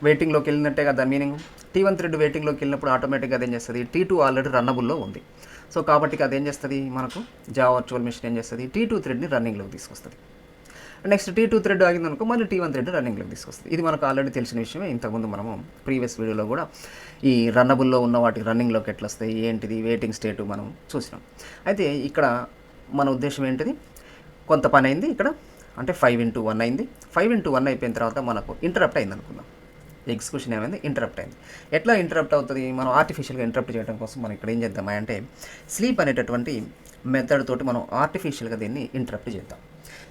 S1: వెయిటింగ్లోకి వెళ్ళినట్టే కదా దాని మీనింగ్. T1 థ్రెడ్ వెయిటింగ్లోకి వెళ్ళినప్పుడు ఆటోమేటిక్గా అదేం చేస్తుంది, T2 ఆల్రెడీ రన్నబుల్లో ఉంది. సో కాబట్టి అదేం చేస్తుంది, మనకు జావా వర్చువల్ మెషిన్ ఏం చేస్తుంది, T2 థ్రెడ్ని రన్నింగ్లోకి తీసుకొస్తుంది. నెక్స్ట్ T2 థ్రెడ్ ఆగిందనుకో మళ్ళీ T1 థ్రెడ్ రన్నింగ్లోకి తీసుకొస్తుంది. ఇది మనకు ఆల్రెడీ తెలిసిన విషయమే. ఇంతకుముందు మనము ప్రీవియస్ వీడియోలో కూడా ఈ రన్నబుల్లో ఉన్న వాటి రన్నింగ్లోకి ఎట్లా వస్తాయి, ఏంటిది, వెయిటింగ్ స్టేటు మనం చూసినాం. అయితే ఇక్కడ మన ఉద్దేశం ఏంటిది, కొంత పని అయింది ఇక్కడ, అంటే 5 ఇంటూ 1 అయింది. 5 ఇంటూ 1 అయిపోయిన తర్వాత మనకు ఇంటరప్ట్ అయింది అనుకుందాం. ఎగ్జిక్యూషన్ ఏమైంది, ఇంటరప్ట్ అయింది. ఎట్లా ఇంటరప్ట్ అవుతుంది, మనం ఆర్టిఫిషియల్గా ఇంటరప్ట్ చేయడం కోసం మనం ఇక్కడ ఏం చేద్దామా అంటే స్లీప్ అనేటటువంటి మెథడ్ తోటి మనం ఆర్టిఫిషియల్గా దీన్ని ఇంటరప్ట్ చేద్దాం.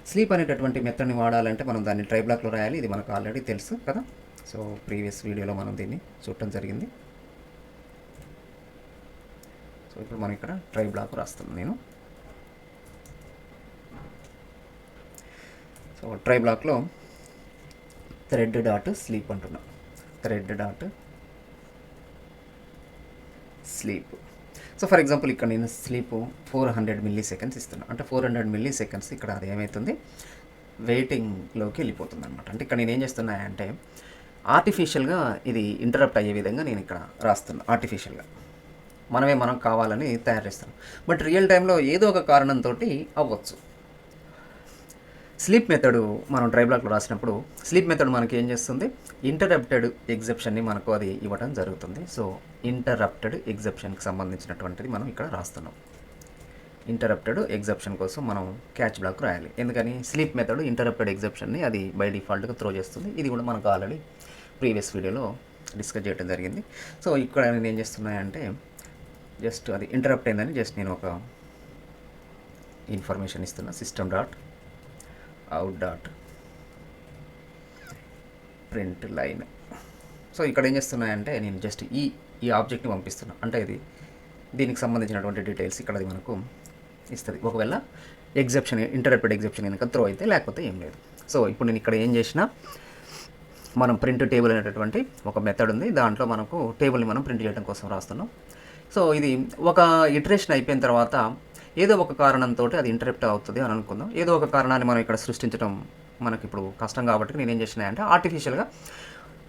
S1: స్లీప్ అనేటటువంటి మెథడ్ని వాడాలంటే మనం దాన్ని ట్రై బ్లాక్లో రాయాలి. ఇది మనకు ఆల్రెడీ తెలుసు కదా. సో ప్రీవియస్ వీడియోలో మనం దీన్ని చూడటం జరిగింది. సో ఇప్పుడు మనం ఇక్కడ ట్రై బ్లాక్ రాస్తున్నాను నేను. సో ట్రై బ్లాక్లో థ్రెడ్ డాట్ స్లీప్ అంటున్నా, thread dot sleep. So for example ఇక్కడ నేను స్లీప్ 400 మిల్లీ సెకండ్స్ ఇస్తున్నా. అంటే 400 మిల్లీ సెకండ్స్ ఇక్కడ అది ఏమవుతుంది, వెయిటింగ్లోకి వెళ్ళిపోతుంది అనమాట. అంటే ఇక్కడ నేను ఏం చేస్తున్నా అంటే ఆర్టిఫిషియల్గా ఇది ఇంటరప్ట్ అయ్యే విధంగా నేను ఇక్కడ రాస్తున్నా. ఆర్టిఫిషియల్గా మనం కావాలని తయారు చేస్తాం. బట్ రియల్ టైంలో ఏదో ఒక కారణంతో అవ్వచ్చు. స్లీప్ మెథడ్ మనం ట్రై బ్లాక్లో రాసినప్పుడు స్లీప్ మెథడ్ మనకి ఏం చేస్తుంది, ఇంటరప్టెడ్ ఎగ్జెప్షన్ని మనకు అది ఇవ్వడం జరుగుతుంది. సో ఇంటరప్టెడ్ ఎగ్జెప్షన్కి సంబంధించినటువంటిది మనం ఇక్కడ రాస్తున్నాం. ఇంటరప్టెడ్ ఎగ్జెప్షన్ కోసం మనం క్యాచ్ బ్లాక్ రాయాలి. ఎందుకని స్లీప్ మెథడ్ ఇంటరప్టెడ్ ఎగ్జెప్షన్ని అది బై డిఫాల్ట్గా త్రో చేస్తుంది. ఇది కూడా మనకు ఆల్రెడీ ప్రీవియస్ వీడియోలో డిస్కస్ చేయడం జరిగింది. సో ఇక్కడ నేను ఏం చేస్తున్నాయంటే జస్ట్ అది ఇంటరప్ట్ అయిందని జస్ట్ నేను ఒక ఇన్ఫర్మేషన్ ఇస్తున్నా. System dot out dot print line. So ఇక్కడ ఏం చేస్తున్నాయంటే నేను జస్ట్ ఈ ఆబ్జెక్ట్ని పంపిస్తున్నా. అంటే ఇది దీనికి సంబంధించినటువంటి డీటెయిల్స్ ఇక్కడ అది మనకు ఇస్తుంది. ఒకవేళ ఎగ్జెప్షన్ ఇంటరప్టెడ్ ఎగ్జెప్షన్ కనుక త్రో అయితే, లేకపోతే ఏం లేదు. సో ఇప్పుడు నేను ఇక్కడ ఏం చేసినా మనం ప్రింట్ టేబుల్ అనేటటువంటి ఒక మెథడ్ ఉంది. దాంట్లో మనకు టేబుల్ని మనం ప్రింట్ చేయడం కోసం రాస్తున్నాం. సో ఇది ఒక ఇటరేషన్ అయిపోయిన తర్వాత ఏదో ఒక కారణంతో అది ఇంటరప్ట్ అవుతుంది అని అనుకుందాం. ఏదో ఒక కారణాన్ని మనం ఇక్కడ సృష్టించడం మనకి ఇప్పుడు కష్టం కాబట్టి నేను ఏం చేసినా అంటే ఆర్టిఫిషియల్గా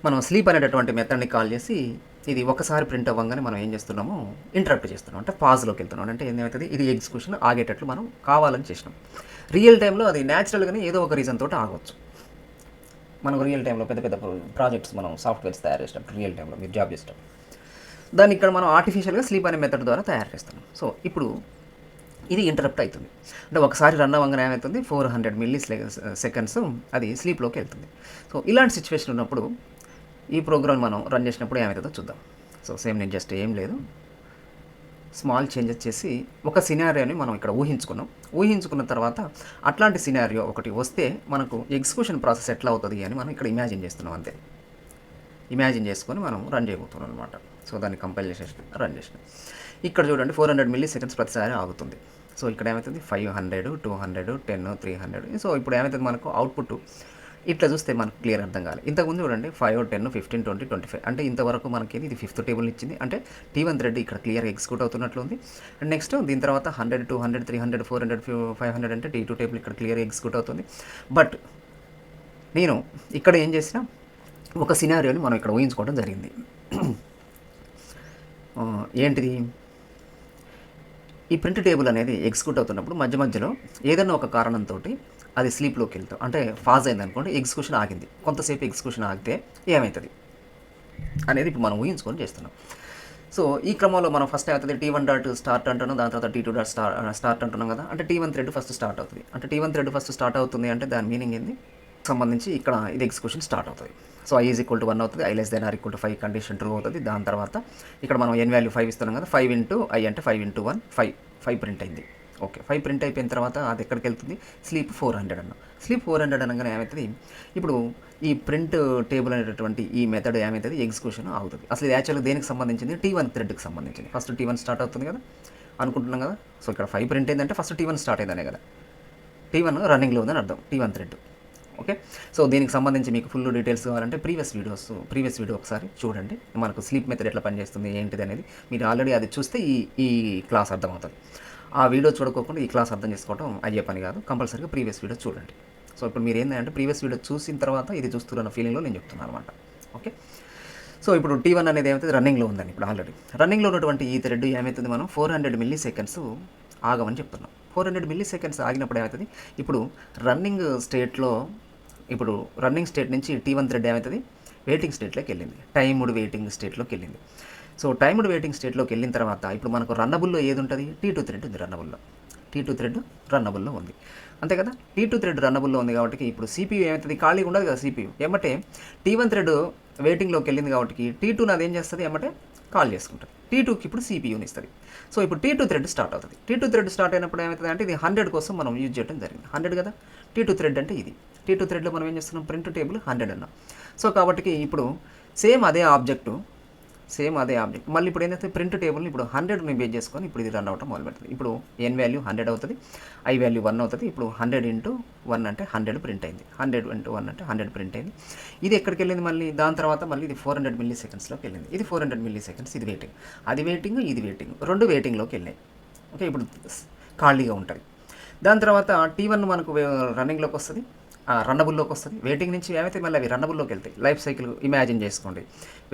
S1: మనం స్లీప్ అనేటటువంటి మెథడ్ని కాల్ చేసి ఇది ఒకసారి ప్రింట్ అవ్వగానే మనం ఏం చేస్తున్నాము, ఇంటరప్ట్ చేస్తున్నాం. అంటే పాజ్లోకి వెళ్తున్నాం. అంటే ఏమవుతుంది, ఇది ఎగ్జిక్యూషన్ ఆగేటట్లు మనం కావాలని చేసినాం. రియల్ టైంలో అది న్యాచురల్గానే ఏదో ఒక రీజన్ తోటి ఆగవచ్చు. మనకు రియల్ టైంలో పెద్ద పెద్ద ప్రాజెక్ట్స్ మనం సాఫ్ట్వేర్స్ తయారు చేసేటప్పుడు రియల్ టైంలో మీరు జాబ్ చేసేటప్పుడు దాన్ని ఇక్కడ మనం ఆర్టిఫిషియల్గా స్లీప్ అనే మెథడ్ ద్వారా తయారు చేస్తాం. సో ఇప్పుడు ఇది ఇంటరప్ట్ అవుతుంది. అంటే ఒకసారి రన్ అవ్వగానే ఏమవుతుంది 400 మిల్లీ సెకండ్స్ అది స్లీప్లోకి వెళ్తుంది. సో ఇలాంటి సిచ్యువేషన్ ఉన్నప్పుడు ఈ ప్రోగ్రామ్ మనం రన్ చేసినప్పుడు ఏమవుతుందో చూద్దాం. సో సేమ్ నేను జస్ట్ ఏం లేదు, స్మాల్ చేంజెస్ చేసి ఒక సినారియోని మనం ఇక్కడ ఊహించుకున్న తర్వాత అట్లాంటి సినారియో ఒకటి వస్తే మనకు ఎగ్జిక్యూషన్ ప్రాసెస్ ఎట్లా అవుతుంది అని మనం ఇక్కడ ఇమాజిన్ చేస్తున్నాం. అంతే, ఇమాజిన్ చేసుకొని మనం రన్ చేయబోతున్నాం అనమాట. సో దాన్ని కంపైల్ చేసేసి రన్ చేసినాం. ఇక్కడ చూడండి 400 మిల్లీ సెకండ్స్ ప్రతిసారి ఆగుతుంది. సో ఇక్కడ ఏమవుతుంది 500, 200, 10, 300. సో ఇప్పుడు ఏమవుతుంది మనకు అవుట్పుట్ ఇట్లా చూస్తే మనకు క్లియర్ అర్థం కావాలి. ఇంతకుముందు చూడండి 5, 10, 15, 20, 25 అంటే ఇంతవరకు మనకి ఇది 5th టేబుల్ ఇచ్చింది. అంటే T1 థ్రెడ్ ఇక్కడ క్లియర్గా ఎగ్జిక్యూట్ అవుతున్నట్లు ఉంది. అండ్ నెక్స్ట్ దీని తర్వాత 100, 200, 300, 400, 500 అంటే T2 టేబుల్ ఇక్కడ క్లియర్గా ఎగ్జిక్యూట్ అవుతుంది. బట్ నేను ఇక్కడ ఏం చేసినా ఒక సినారియోని మనం ఇక్కడ ఊహించుకోవడం జరిగింది. ఏంటిది, ఈ ప్రింట్ టేబుల్ అనేది ఎగ్జిక్యూట్ అవుతున్నప్పుడు మధ్య మధ్యలో ఏదైనా ఒక కారణంతో అది స్లీప్లోకి వెళ్తాం. అంటే ఫాజ్ అయింది అనుకోండి, ఎగ్జిక్యూషన్ ఆగింది. కొంతసేపు ఎగ్జిక్యూషన్ ఆగితే ఏమవుతుంది అనేది ఇప్పుడు మనం ఊహించుకొని చేస్తున్నాం. సో ఈ క్రమంలో మనం ఫస్ట్ అవుతుంది T1 డాట్ స్టార్ట్ అంటున్నాం, దాని తర్వాత T2 డాట్ స్టార్ట్ అంటున్నాం కదా. అంటే T1 థ్రెడ్ ఫస్ట్ స్టార్ట్ అవుతుంది. అంటే T1 థ్రెడ్ ఫస్ట్ స్టార్ట్ అవుతుంది అంటే దాని మీనింగ్ ఏంది, సంబంధించి ఇక్కడ ఇది ఎగ్జిక్యూషన్ స్టార్ట్ అవుతుంది. సో I = 1 అవుతుంది, I <= 5 కండిషన్ ట్రూ అవుతుంది. దాని తర్వాత ఇక్కడ మనం n వాల్యూ 5 ఇస్తున్నాం కదా, 5 × I అంటే 5 × 1 5 ప్రింట్ అయింది. ఓకే, 5 ప్రింట్ అయిపోయిన తర్వాత అది ఎక్కడికి వెళ్తుంది, స్లీప్ 400 అన్న. స్లీప్ 400 అనగానే ఏమవుతుంది, ఇప్పుడు ఈ ప్రింట్ టేబుల్ అనేటటువంటి ఈ మెథడ్ ఏమవుతుంది, ఎగ్జిక్యూషన్ అవుతుంది. అసలు ఇది యాక్చువల్గా దేనికి సంబంధించింది, T1 థ్రెడ్కి సంబంధించింది. ఫస్ట్ T1 స్టార్ట్ అవుతుంది కదా అనుకుంటున్నాం కదా. సో ఇక్కడ 5 ప్రింట్ అయిందంటే ఫస్ట్ T1 స్టార్ట్ అయిందనే కదా, T1 రన్నింగ్లో ఉందని అర్థం, T1 థ్రెడ్. ఓకే, సో దీనికి సంబంధించి మీకు ఫుల్ డీటెయిల్స్ కావాలంటే ప్రీవియస్ వీడియో ఒకసారి చూడండి. మనకు స్లీప్ మెథడ్ ఎట్లా పనిచేస్తుంది ఏంటిది అనేది మీరు ఆల్రెడీ అది చూస్తే ఈ క్లాస్ అర్థమవుతుంది. ఆ వీడియో చూడకోకుండా ఈ క్లాస్ అర్థం చేసుకోవడం అయ్యే పని కాదు. కంపల్సరీగా ప్రీవియస్ వీడియో చూడండి. సో ఇప్పుడు మీరు ఏంటంటే ప్రీవియస్ వీడియో చూసిన తర్వాత ఇది చూస్తున్న ఫీలింగ్లో నేను చెప్తున్నాను అనమాట. ఓకే, సో ఇప్పుడు T1 అనేది ఏమవుతుంది, రన్నింగ్లో ఉందని. ఇప్పుడు ఆల్రెడీ రన్నింగ్లో ఉన్నటువంటి ఈ థ్రెడ్ ఏమవుతుంది, మనం 400 మిల్లీ సెకండ్స్ ఆగమని చెప్తున్నాం. 400 మిల్లీ సెకండ్స్ ఆగినప్పుడు ఏమవుతుంది, ఇప్పుడు రన్నింగ్ స్టేట్ నుంచి T1 థ్రెడ్ ఏమవుతుంది, వెయిటింగ్ స్టేట్లోకి వెళ్ళింది, టైమ్డ్ వెయిటింగ్ స్టేట్లోకి వెళ్ళింది. సో టైమ్డ్ వెయిటింగ్ స్టేట్లోకి వెళ్ళిన తర్వాత ఇప్పుడు మనకు రన్నబుల్లో ఏది ఉంటుంది, T2 థ్రెడ్ ఉంది. T2 థ్రెడ్ రన్నబుల్లో ఉంది, అంతే కదా. T2 థ్రెడ్ రన్నబుల్లో ఉంది కాబట్టి ఇప్పుడు CPU ఏమవుతుంది, ఖాళీగా ఉండదు కదా. CPU ఏమంటే T1 థ్రెడ్ వెయిటింగ్లోకి వెళ్ళింది కాబట్టి T2 నాది ఏం చేస్తుంది, ఏమంటే కాల్ చేసుకుంటుంది. T2కి ఇప్పుడు CPUని ఇస్తుంది. సో ఇప్పుడు T2 థ్రెడ్ స్టార్ట్ అవుతుంది. T2 థ్రెడ్ స్టార్ట్ అయినప్పుడు ఏమవుతుంది అంటే ఇది 100 కోసం మనం యూజ్ చేయడం జరిగింది. 100 కదా T2 థ్రెడ్ అంటే ఇది. T2 థ్రెడ్లో మనం ఏం చేస్తున్నాం, ప్రింట్ టేబుల్ 100 అన్నాం. సో కాబట్టి ఇప్పుడు సేమ్ అదే ఆబ్జెక్ట్ మళ్ళీ ఇప్పుడు ఏంటంటే ప్రింట్ టేబుల్ని ఇప్పుడు 100ని బేస్ చేసుకొని ఇప్పుడు ఇది రన్ అవ్వడం మొదలు పెడుతుంది. ఇప్పుడు n వాల్యూ 100 అవుతుంది, I వాల్యూ 1 అవుతుంది. ఇప్పుడు 100 × 1 అంటే 100 ప్రింట్ అయింది, 100 × 1 అంటే 100 ప్రింట్ అయింది. ఇది ఎక్కడికి వెళ్ళింది మళ్ళీ, దాని తర్వాత మళ్ళీ ఇది 400 మిల్లీ సెకండ్స్లోకి వెళ్ళింది. ఇది 400 మిల్లీ సెకండ్స్, ఇది వెయిటింగ్, అది వెయిటింగ్, ఇది వెయిటింగ్, రెండు వెయిటింగ్లోకి వెళ్ళాయి. ఓకే, ఇప్పుడు ఖాళీగా ఉంటుంది. దాని తర్వాత T1 మనకు రన్నింగ్లోకి వస్తుంది, రన్నబుల్లోకి వస్తుంది. వెయిటింగ్ నుంచి ఏమైతే మళ్ళీ అవి రన్నబుల్లోకి వెళ్తాయి. లైఫ్ సైకిల్ ఇమాజిన్ చేసుకోండి.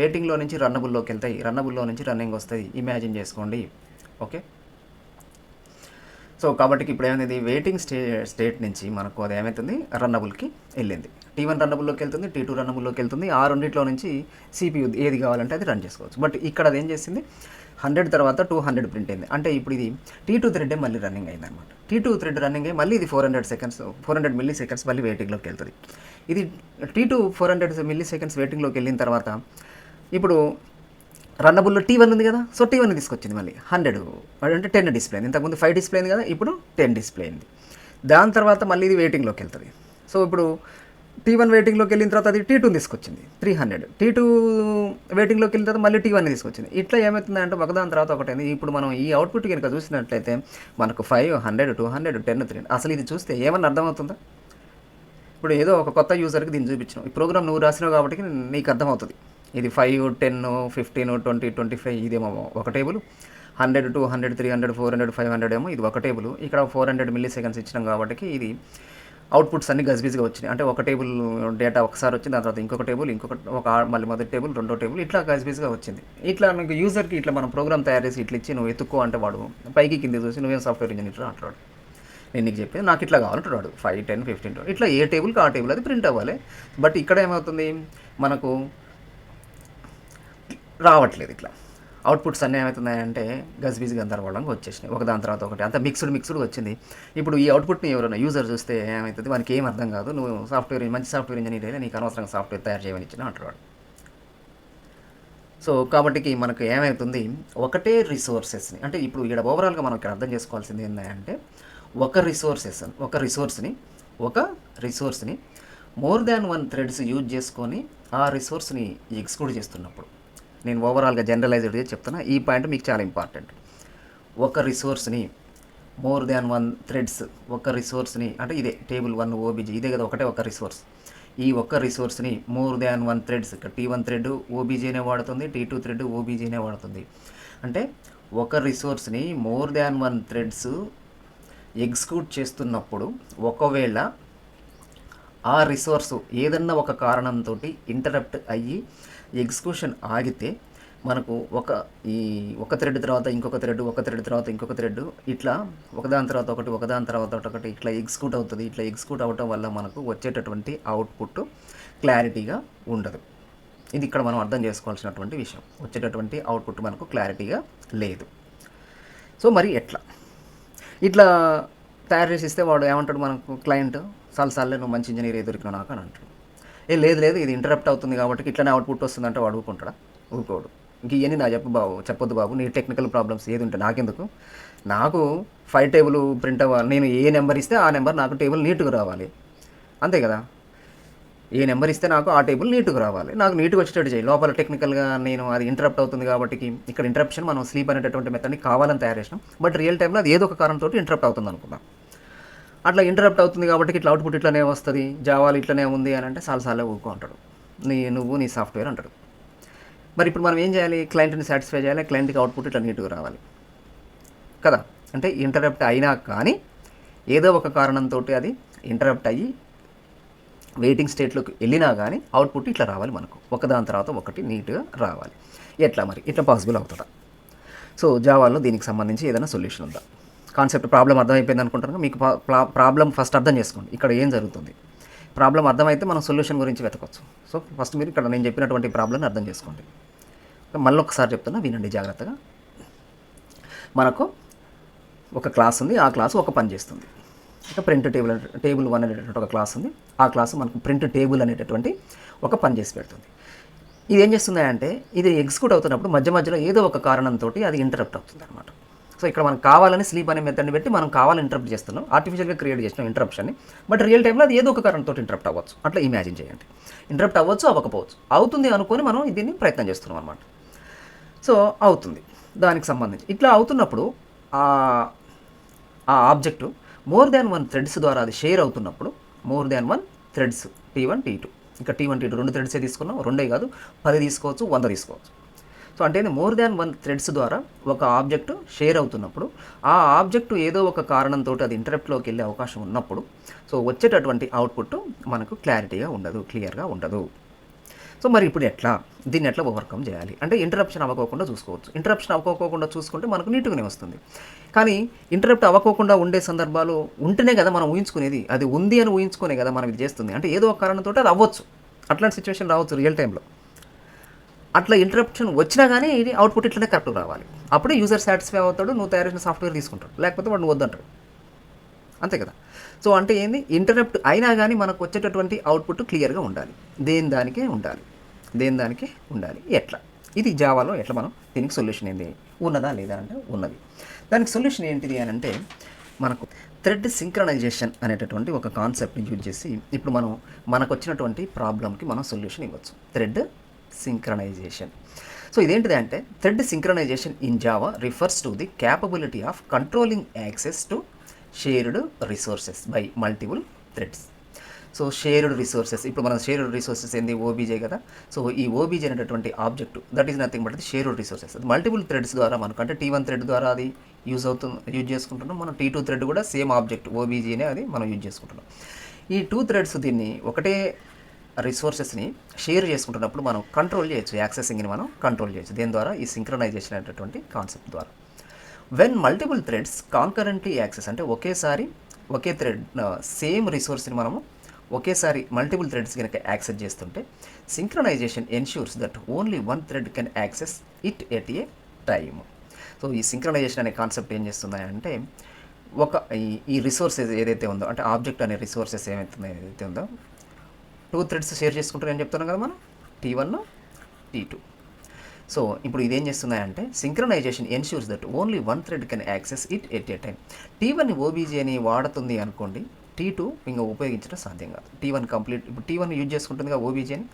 S1: వెయిటింగ్లో నుంచి రన్నబుల్లోకి వెళ్తాయి, రన్నబుల్లో నుంచి రన్నింగ్ వస్తుంది, ఇమాజిన్ చేసుకోండి. ఓకే, సో కాబట్టి ఇప్పుడు ఏమైంది, వెయిటింగ్ స్టేట్ నుంచి మనకు అది ఏమవుతుంది, రన్నబుల్కి వెళ్ళింది. T1 రన్నబుల్లోకి వెళ్తుంది, T2 రన్నబుల్లోకి వెళ్తుంది. ఆ రెండింటిలో నుంచి CPU ఏది కావాలంటే అది రన్ చేసుకోవచ్చు. బట్ ఇక్కడ అది ఏం చేసింది, 100 తర్వాత 200 ప్రింట్ అయింది. అంటే ఇప్పుడు ఇది T2 థ్రెడ్ మళ్ళీ రన్నింగ్ అయింది అనమాట. T2 థ్రెడ్ రన్నింగ్ అయ్యి మళ్ళీ ఇది 400 మిల్లీ సెకండ్స్ మళ్ళీ వెయిటింగ్లోకి వెళ్తుంది. ఇది T2 400 మిల్లీ సెకండ్స్ వెయిటింగ్లోకి వెళ్ళిన తర్వాత ఇప్పుడు రన్నబుల్లో T1 ఉంది కదా. సో T1 తీసుకొచ్చింది మళ్ళీ 100 అంటే 10 డిస్ప్లే అయింది. ఇంతకుముందు 5 డిస్ప్లే అయింది కదా, ఇప్పుడు 10 డిస్ప్లే అయింది. దాని తర్వాత మళ్ళీ ఇది వెయిటింగ్లోకి వెళ్తుంది. సో ఇప్పుడు T1 వెయిటింగ్లోకి వెళ్ళిన తర్వాత అది T2 తీసుకొచ్చింది 300. T2 వెయిటింగ్లోకి వెళ్ళిన తర్వాత మళ్ళీ T1 తీసుకొచ్చింది. ఇట్లా ఏమవుతుందంటే ఒకదాని తర్వాత ఒకటైంది. ఇప్పుడు మనం ఈ అవుట్పుట్ కనుక చూసినట్లయితే మనకు 5, 100, 200, 10, 300. అసలు ఇది చూస్తే ఏమన్నా అర్థమవుతుందా? ఇప్పుడు ఏదో ఒక కొత్త యూజర్కి దీన్ని చూపించినావు. ఈ ప్రోగ్రామ్ నువ్వు రాసినావు కాబట్టి నీకు అర్థమవుతుంది. ఇది 5, 10, 15, 20, 25 ఇదేమో ఒక టేబుల్. 100, 200, 300, 400, 500 ఏమో ఇది ఒక టేబుల్. ఇక్కడ 400 మిల్లీ సెకండ్స్ ఇచ్చినాం కాబట్టి ఇది అవుట్పుట్స్ అన్ని గజిబిజిగా వచ్చినాయి. అంటే ఒక టేబుల్ డేటా ఒకసారి వచ్చింది, దాని తర్వాత ఇంకొక టేబుల్, మళ్ళీ మొదటి టేబుల్, రెండో టేబుల్, ఇట్లా గజిబిజిగా వచ్చింది. ఇట్లా మీకు యూజర్కి ఇట్లా మనం ప్రోగ్రామ్ తయారు చేసి ఇట్లా ఇచ్చి నువ్వు ఎత్తుక్కో అంటే వాడు పైకి కింద చూసి నువ్వేం సాఫ్ట్వేర్ ఇంజనీర్ అంటాడు. నేను నీకు చెప్పేది నాకు ఇట్లా కావాలంటున్నాడు 5, 10, 15 ఇట్లా ఏ టేబుల్కి ఆ టేబుల్ అది ప్రింట్ అవ్వాలి. బట్ ఇక్కడ ఏమవుతుంది మనకు రావట్లేదు. ఇట్లా అవుట్పుట్స్ అన్నీ ఏమవుతున్నాయంటే గజిబిజి గందరగోళంగా వచ్చేసినాయి, ఒకదాని తర్వాత ఒకటి, అంత మిక్స్డ్ వచ్చింది. ఇప్పుడు ఈ అవుట్పుట్ని ఎవరైనా యూజర్ చూస్తే ఏమవుతుంది, వానికి ఏం అర్థం కాదు. నువ్వు మంచి సాఫ్ట్వేర్ ఇంజనీర్ అయితే నీకు అనవసరంగా సాఫ్ట్వేర్ తయారు చేయమని ఇచ్చిన అంటున్నాడు. సో కాబట్టి మనకు ఏమవుతుంది, ఒకటే రిసోర్సెస్ని, అంటే ఇప్పుడు ఇక్కడ ఓవరాల్గా మనం ఇక్కడ అర్థం చేసుకోవాల్సింది ఏంటంటే ఒక రిసోర్స్ని more than one threads use చేసుకొని ఆ రిసోర్స్ని ఎగ్జిక్యూట్ చేస్తున్నప్పుడు, నేను ఓవరాల్గా జనరలైజ్డ్గా చెప్తున్నా, ఈ పాయింట్ మీకు చాలా ఇంపార్టెంట్. ఒక రిసోర్స్ని మోర్ దాన్ వన్ థ్రెడ్స్, ఒక రిసోర్స్ని అంటే ఇదే టేబుల్ 1 ఓబీజీ ఇదే కదా ఒకటే ఒక రిసోర్స్. ఈ ఒక్క రిసోర్స్ని మోర్ దాన్ వన్ థ్రెడ్స్, ఇక్కడ T1 థ్రెడ్ ఓబీజీనే వాడుతుంది, T2 థ్రెడ్ ఓబీజీనే వాడుతుంది. అంటే ఒక రిసోర్స్ని more than one threads execute చేస్తున్నప్పుడు ఒకవేళ ఆ రిసోర్స్ ఏదన్నా ఒక కారణంతో ఇంటరప్ట్ అయ్యి ఎగ్జిక్యూషన్ ఆగితే మనకు ఒక థ్రెడ్ తర్వాత ఇంకొక థ్రెడ్, ఒక థ్రెడ్ తర్వాత ఇంకొక థ్రెడ్, ఇట్లా ఒకదాని తర్వాత ఒకటి ఇట్లా ఎగ్జిక్యూట్ అవుతుంది. ఇట్లా ఎగ్జిక్యూట్ అవ్వటం వల్ల మనకు వచ్చేటటువంటి అవుట్పుట్ క్లారిటీగా ఉండదు. ఇది ఇక్కడ మనం అర్థం చేసుకోవాల్సినటువంటి విషయం. వచ్చేటటువంటి అవుట్పుట్ మనకు క్లారిటీగా లేదు. సో మరి ఇట్లా తయారు చేసి ఇస్తే వాడు ఏమంటాడు, మనకు క్లయింట్ సార్లే నువ్వు మంచి ఇంజనీర్ దొరికినావు నాకు అని అంటాడు. లేదు ఇది ఇంటరప్ట్ అవుతుంది కాబట్టి ఇట్లనే అవుట్పుట్ వస్తుందంటే వాడు ఊరుకుంటాడా? ఊరుకోడు. ఇంక ఇవన్నీ నా చెప్పొద్దు బాబు, నీ టెక్నికల్ ప్రాబ్లమ్స్ ఏది ఉంటే నాకెందుకు, నాకు 5 టేబుల్ ప్రింట్ అవ్వాలి, నేను ఏ నెంబర్ ఇస్తే ఆ నెంబర్ నాకు టేబుల్ నీట్గా రావాలి, అంతే కదా. ఏ నెంబర్ ఇస్తే నాకు ఆ టేబుల్ నీట్గా రావాలి, నాకు నీట్గా వచ్చేటట్టు చేయి. లోపల టెక్నికల్గా నేను అది ఇంటరప్ట్ అవుతుంది కాబట్టి ఇక్కడ ఇంటరప్షన్ మనం స్లీప్ అనేటటువంటి మెథడ్ని కావాలని తయారు చేసినాం. బట్ రియల్ టైంలో అది ఏదో ఒక కారణంతో ఇంటరప్ట్ అవుతుంది అనుకుందాం. అట్లా ఇంటరప్ట్ అవుతుంది కాబట్టి ఇట్లా అవుట్పుట్ ఇట్లనే వస్తుంది, జావాలు ఇట్లనే ఉంది అని అంటే సార్లే ఊరుకో అంటాడు, నువ్వు నీ సాఫ్ట్వేర్ అంటాడు. మరి ఇప్పుడు మనం ఏం చేయాలి, క్లయింట్ని సాటిస్ఫై చేయాలి, క్లయింట్కి అవుట్పుట్ ఇట్లా నీట్గా రావాలి కదా. అంటే ఇంటరప్ట్ అయినా కానీ ఏదో ఒక కారణంతో అది ఇంటరప్ట్ అయ్యి వెయిటింగ్ స్టేట్లోకి వెళ్ళినా కానీ అవుట్పుట్ ఇట్లా రావాలి, మనకు ఒకదాని తర్వాత ఒకటి నీట్గా రావాలి. మరి ఇట్లా పాసిబుల్ అవుతుందా? సో జావాలో దీనికి సంబంధించి ఏదైనా సొల్యూషన్ ఉందా? కాన్సెప్ట్ ప్రాబ్లం అర్థమైపోయింది అనుకుంటాను. మీకు ప్రాబ్లం ఫస్ట్ అర్థం చేసుకోండి, ఇక్కడ ఏం జరుగుతుంది. ప్రాబ్లం అర్థమైతే మనం సొల్యూషన్ గురించి వెతకవచ్చు. సో ఫస్ట్ మీరు ఇక్కడ నేను చెప్పినటువంటి ప్రాబ్లమ్ని అర్థం చేసుకోండి. మళ్ళీ ఒకసారి చెప్తున్నా, వినండి జాగ్రత్తగా. మనకు ఒక క్లాస్ ఉంది, ఆ క్లాసు ఒక పని చేస్తుంది. ఇక ప్రింట్ టేబుల్ 1 అనేటటువంటి ఒక క్లాస్ ఉంది, ఆ క్లాసు మనకు ప్రింట్ టేబుల్ అనేటటువంటి ఒక పని చేసి పెడుతుంది. ఇది ఏం చేస్తుంది అంటే ఇది ఎగ్జిక్యూట్ అవుతున్నప్పుడు మధ్యలో ఏదో ఒక కారణంతో అది ఇంటరప్ట్ అవుతుంది అనమాట. సో ఇక్కడ మనం కావాలని స్లీప్ అనే మెథడ్ని పెట్టి మనం కావాలని ఇంటరప్ట్ చేస్తున్నాం, ఆర్టిఫిషియల్గా క్రియేట్ చేసినాం ఇంటరప్షన్ని. బట్ రియల్ టైంలో అది ఏదో ఒక కారణంతో ఇంటరప్ట్ అవ్వచ్చు. అట్లా ఇమాజిన్ చేయండి. ఇంటరప్ట్ అవ్వచ్చు, అవ్వకపోవచ్చు, అవుతుంది అనుకొని మనం దీన్ని ప్రయత్నం చేస్తున్నాం అనమాట. సో అవుతుంది, దానికి సంబంధించి ఇట్లా అవుతున్నప్పుడు ఆ object more than one threads ద్వారా అది షేర్ అవుతున్నప్పుడు, more than one threads T1 T2, ఇంకా T1 T2 2 థ్రెడ్సే తీసుకున్నాం, 2 కాదు 10 తీసుకోవచ్చు, 100 తీసుకోవచ్చు. సో అంటే మోర్ దాన్ వన్ థ్రెడ్స్ ద్వారా ఒక ఆబ్జెక్ట్ షేర్ అవుతున్నప్పుడు ఆ ఆబ్జెక్టు ఏదో ఒక కారణంతో అది ఇంటరప్ట్లోకి వెళ్ళే అవకాశం ఉన్నప్పుడు సో వచ్చేటటువంటి అవుట్పుట్ మనకు క్లారిటీగా ఉండదు, క్లియర్గా ఉండదు. సో మరి ఇప్పుడు దీన్ని ఎట్లా ఓవర్కమ్ చేయాలి అంటే ఇంటరప్షన్ అవ్వకోకుండా చూసుకోవచ్చు. ఇంటరప్షన్ అవ్వకోకుండా చూసుకుంటే మనకు నీట్గానే వస్తుంది. కానీ ఇంటరప్ట్ అవ్వకోకుండా ఉండే సందర్భాలు ఉంటేనే కదా మనం ఊహించుకునేది, అది ఉంది అని ఊహించుకునే కదా మనం ఇది చేస్తుంది. అంటే ఏదో ఒక కారణంతో అది అవ్వచ్చు, అట్లాంటి సిచ్యువేషన్ రావచ్చు రియల్ టైంలో. అట్లా ఇంటరప్షన్ వచ్చినా కానీ ఇది అవుట్పుట్ ఇట్లనే కరెక్ట్గా రావాలి. అప్పుడే యూజర్ సాటిస్ఫై అవుతాడు, నువ్వు తయారు చేసిన సాఫ్ట్వేర్ తీసుకుంటాడు, లేకపోతే వాడు నువ్వు వద్దంటాడు, అంతే కదా. సో అంటే ఏంది, ఇంటరప్ట్ అయినా కానీ మనకు వచ్చేటటువంటి అవుట్పుట్ క్లియర్గా ఉండాలి, దేని దానికే ఉండాలి. ఎట్లా ఇది జావాలో ఎట్లా మనం దీనికి సొల్యూషన్ ఏంది, ఉన్నదా లేదా అంటే ఉన్నది. దానికి సొల్యూషన్ ఏంటిది అని అంటే మనకు థ్రెడ్ సింక్రనైజేషన్ అనేటటువంటి ఒక కాన్సెప్ట్ని యూజ్ చేసి ఇప్పుడు మనకు వచ్చినటువంటి ప్రాబ్లమ్కి మనం సొల్యూషన్ ఇవ్వచ్చు. Thread synchronisation. సో ఇదేంటిది అంటే thread synchronisation in Java refers to the capability of controlling access to shared resources by multiple threads. So shared resources, ఇప్పుడు మనం షేర్డ్ రిసోర్సెస్ ఏంది, ఓబీజే కదా. సో ఈ ఓబీజే అనేటటువంటి object that is nothing but shared resources. Multiple threads ద్వారా మనకు అంటే T1 thread ద్వారా అది యూజ్ చేసుకుంటున్నాం, మనం T2 థ్రెడ్ కూడా సేమ్ ఆబ్జెక్ట్ ఓబీజీనే అది మనం యూజ్ చేసుకుంటున్నాం. ఈ 2 థ్రెడ్స్ దీన్ని ఒకటే రిసోర్సెస్ని షేర్ చేసుకుంటున్నప్పుడు మనం కంట్రోల్ చేయొచ్చు, యాక్సెసింగ్ని మనం కంట్రోల్ చేయొచ్చు. దేని ద్వారా, ఈ సింక్రనైజేషన్ అనేటటువంటి కాన్సెప్ట్ ద్వారా. వెన్ మల్టిపుల్ థ్రెడ్స్ కాంకరెంట్లీ యాక్సెస్ అంటే ఒకేసారి ఒకే థ్రెడ్ సేమ్ రిసోర్స్ని మనము ఒకేసారి మల్టిపుల్ థ్రెడ్స్ కనుక యాక్సెస్ చేస్తుంటే synchronisation ensures that only one thread can access it at a time. So ఈ సింక్రనైజేషన్ అనే కాన్సెప్ట్ ఏం చేస్తుందంటే ఈ రిసోర్సెస్ ఏదైతే ఉందో అంటే ఆబ్జెక్ట్ అనే రిసోర్సెస్ ఏదైతే ఉందో 2 థ్రెడ్స్ షేర్ చేసుకుంటారని చెప్తున్నాం కదా మనం, T1 T2. సో ఇప్పుడు ఇదేం చేస్తున్నాయంటే synchronisation ensures that only one thread can access it at a time. T1 ఓబీజేని వాడుతుంది అనుకోండి, T2 ఇంకా ఉపయోగించడం సాధ్యం కాదు. T1 కంప్లీట్, ఇప్పుడు T1 యూజ్ చేసుకుంటుంది కదా ఓబీజేని,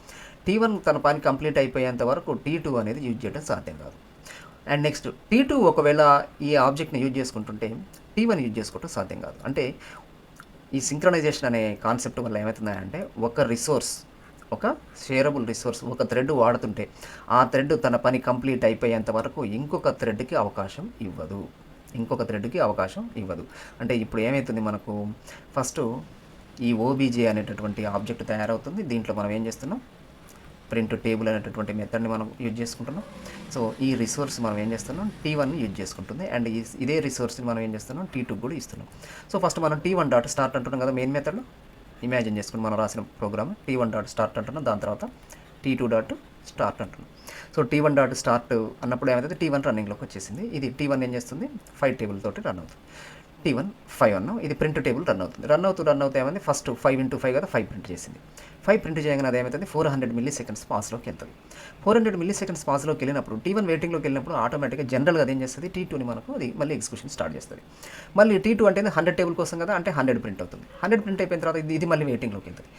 S1: T1 తన పని కంప్లీట్ అయిపోయేంత వరకు T2 అనేది యూజ్ చేయడం సాధ్యం కాదు. అండ్ నెక్స్ట్ T2 ఒకవేళ ఈ ఆబ్జెక్ట్ని యూజ్ చేసుకుంటుంటే T1 యూజ్ చేసుకోవటం సాధ్యం కాదు. అంటే ఈ సింక్రనైజేషన్ అనే కాన్సెప్ట్ వల్ల ఏమవుతుందంటే ఒక రిసోర్స్, ఒక షేరబుల్ రిసోర్స్ ఒక థ్రెడ్ వాడుతుంటే ఆ థ్రెడ్ తన పని కంప్లీట్ అయిపోయేంత వరకు ఇంకొక థ్రెడ్కి అవకాశం ఇవ్వదు. అంటే ఇప్పుడు ఏమవుతుంది, మనకు ఫస్ట్ ఈ ఓబీజే అనేటటువంటి ఆబ్జెక్ట్ తయారవుతుంది. దీంట్లో మనం ఏం చేస్తున్నాం, ప్రింట్ టేబుల్ అనేటటువంటి మెథడ్ని మనం యూజ్ చేసుకుంటున్నాం. సో ఈ రిసోర్స్ మనం ఏం చేస్తున్నాం, T1 యూజ్ చేసుకుంటుంది. అండ్ ఇదే రిసోర్స్ని మనం ఏం చేస్తున్నాం, T2 కూడా ఇస్తున్నాం. సో ఫస్ట్ మనం T1 డాట్ స్టార్ట్ అంటున్నాం కదా మెయిన్ మెథడ్లో, ఇమాజిన్ చేసుకుని మనం రాసిన ప్రోగ్రామ్ T1 డాట్ స్టార్ట్ అంటున్నాం. దాని తర్వాత T2 డాట్ స్టార్ట్ అంటున్నాం. సో T1 డాట్ స్టార్ట్ అన్నప్పుడు ఏమైతే T1 రన్నింగ్లోకి వచ్చేసింది. ఇది T1 ఏం చేస్తుంది, 5 టేబుల్ తోటి రన్ అవుతుంది. T1 5 అన్నాం, ఇది ప్రింట్ టేబుల్ రన్ అవుతుంది ఏమైంది, ఫస్ట్ 5 × 5 కదా 5 ప్రింట్ చేసింది. 5 ప్రింట్ చేయగానే అది ఏమవుతుంది, 400 మిల్లీ సెకండ్స్ పాస్లోకి వెళ్తుంది. 400 మిల్లీ సెకండ్స్ పాస్లోకి వెళ్ళినప్పుడు T1 వెయిటింగ్లోకి వెళ్ళినప్పుడు ఆటోమేటిక్గా జనరల్గా అది ఏం చేస్తుంది, T2ని మనకు అది మళ్ళీ ఎగ్జిక్యూషన్ స్టార్ట్ చేస్తుంది. మళ్ళీ T2 అంటే 100 టేబుల్ కోసం కదా, అంటే 100 ప్రింట్ అవుతుంది. 100 ప్రింట్ అయిపోయిన తర్వాత ఇది మళ్ళీ వెయిటింగ్లోకి వెళ్తుంది.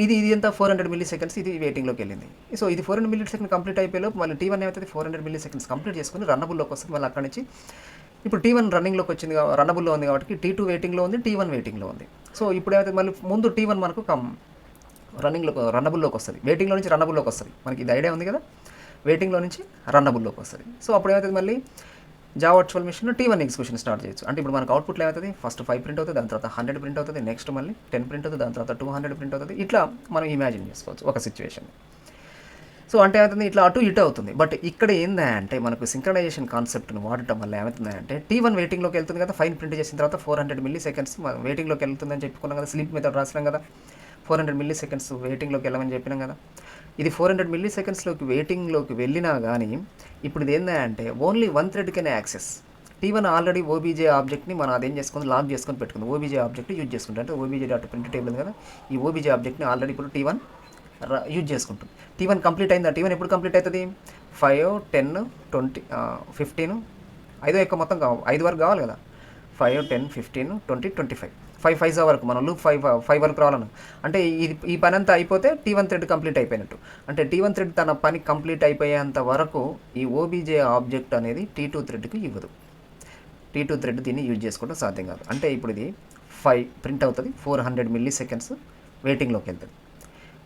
S1: ఇది ఎంత 400 మిల్లీ సెకండ్స్ ఇది వెయిటింగ్లోకి వెళ్ళింది. సో ఇది 400 మిల్లీ సెకండ్ కంప్లీట్ అయిపోయేలోపు మళ్ళీ T1 ఏమవుతుంది, 400 మిల్లీ సెకండ్స్ కంప్లీట్ చేసుకుని రన్నబుల్లోకి వస్తుంది. మళ్ళీ అక్కడి నుంచి ఇప్పుడు T1 రన్నింగ్లోకి వచ్చింది, రన్నబుల్లో ఉంది కాబట్టి T2 వెయిటింగ్లో ఉంది, T1 వెయిటింగ్లో ఉంది. సో ఇప్పుడు ఏమైతే మళ్ళీ ముందు T1 మనకు రన్నబుల్లోకి వస్తుంది, వెయిటింగ్లో నుంచి రన్నబుల్లోకి వస్తుంది. మనకి ఇది ఐడియా ఉంది కదా, వెయిటింగ్లో నుంచి రన్నబుల్లోకి వస్తుంది. సో అప్పుడు ఏమవుతుంది, మళ్ళీ జావా వర్చువల్ మెషిన్లో T1 ఎగ్జిక్యూషన్ స్టార్ట్ చేయొచ్చు. అంటే ఇప్పుడు మనకు అవుట్పుట్లో ఏమవుతుంది, ఫస్ట్ 5 ప్రింట్ అవుతుంది, దాని తర్వాత 100 ప్రింట్ అవుతుంది, నెక్స్ట్ మళ్ళీ 10 ప్రింట్ అవుతుంది, దాని తర్వాత 200 ప్రింట్ అవుతుంది. ఇట్లా మనం ఇమాజిన్ చేసుకోవచ్చు ఒక సిచ్యువేషన్. సో అంటే ఏమవుతుంది, ఇట్లా అటు ఇటు అవుతుంది. బట్ ఇక్కడ ఏందంటే మనకు సింక్రనైజేషన్ కాన్సెప్ట్ని వాడటం వల్ల ఏమవుతుందంటే T1 వెయిటింగ్లోకి వెళ్తుంది కదా, 5 ప్రింట్ చేసిన తర్వాత 400 మిల్లీ సెకండ్స్ వెయిటింగ్లోకి వెళ్తుందని చెప్పుకున్నాం కదా, స్లీప్ మెథడ్ రాసినాం కదా, 400 మిల్లీ సెకండ్స్ వెయిటింగ్లోకి వెళ్ళమని చెప్పినాం కదా. ఇది 400 మిల్లీ సెకండ్స్లోకి వెయిటింగ్లోకి వెళ్ళినా కానీ ఇప్పుడు ఇది ఏంటంటే only one thread can access. T1 already OBJ ఆబ్జెక్ట్ని మనం అదేం చేసుకుంది, లాక్ చేసుకొని పెట్టుకుంది, ఓబీజే ఆబ్జెక్ట్ యూజ్ చేసుకుంటాం. అంటే ఓబీజే డాట్ ప్రింట్ టేబుల్ ఉంది కదా, ఈ ఓబీజే ఆబ్జెక్ట్ని ఆల్రెడీ ఇప్పుడు T1 యూజ్ చేసుకుంటుంది. T1 కంప్లీట్ అయిందా, T1 ఎప్పుడు కంప్లీట్ అవుతుంది, 5, 10, 20, 15, 5 ఎక్కువ మొత్తం 5 వరకు కావాలి కదా, 5, 10, 15, 20, 25, 5 5 వరకు మనం లూప్ 5 వరకు రావాలను. అంటే ఈ పని అంతా అయిపోతే T1 థ్రెడ్ కంప్లీట్ అయిపోయినట్టు. అంటే T1 థ్రెడ్ తన పని కంప్లీట్ అయిపోయేంత వరకు ఈ ఓబీజే ఆబ్జెక్ట్ అనేది T2 థ్రెడ్కి ఇవ్వదు. T2 థ్రెడ్ దీన్ని యూజ్ చేసుకోవడం సాధ్యం కాదు. అంటే ఇప్పుడు ఇది 5 ప్రింట్ అవుతుంది, 400 మిల్లీ సెకండ్స్ వెయిటింగ్లోకి వెళ్తుంది,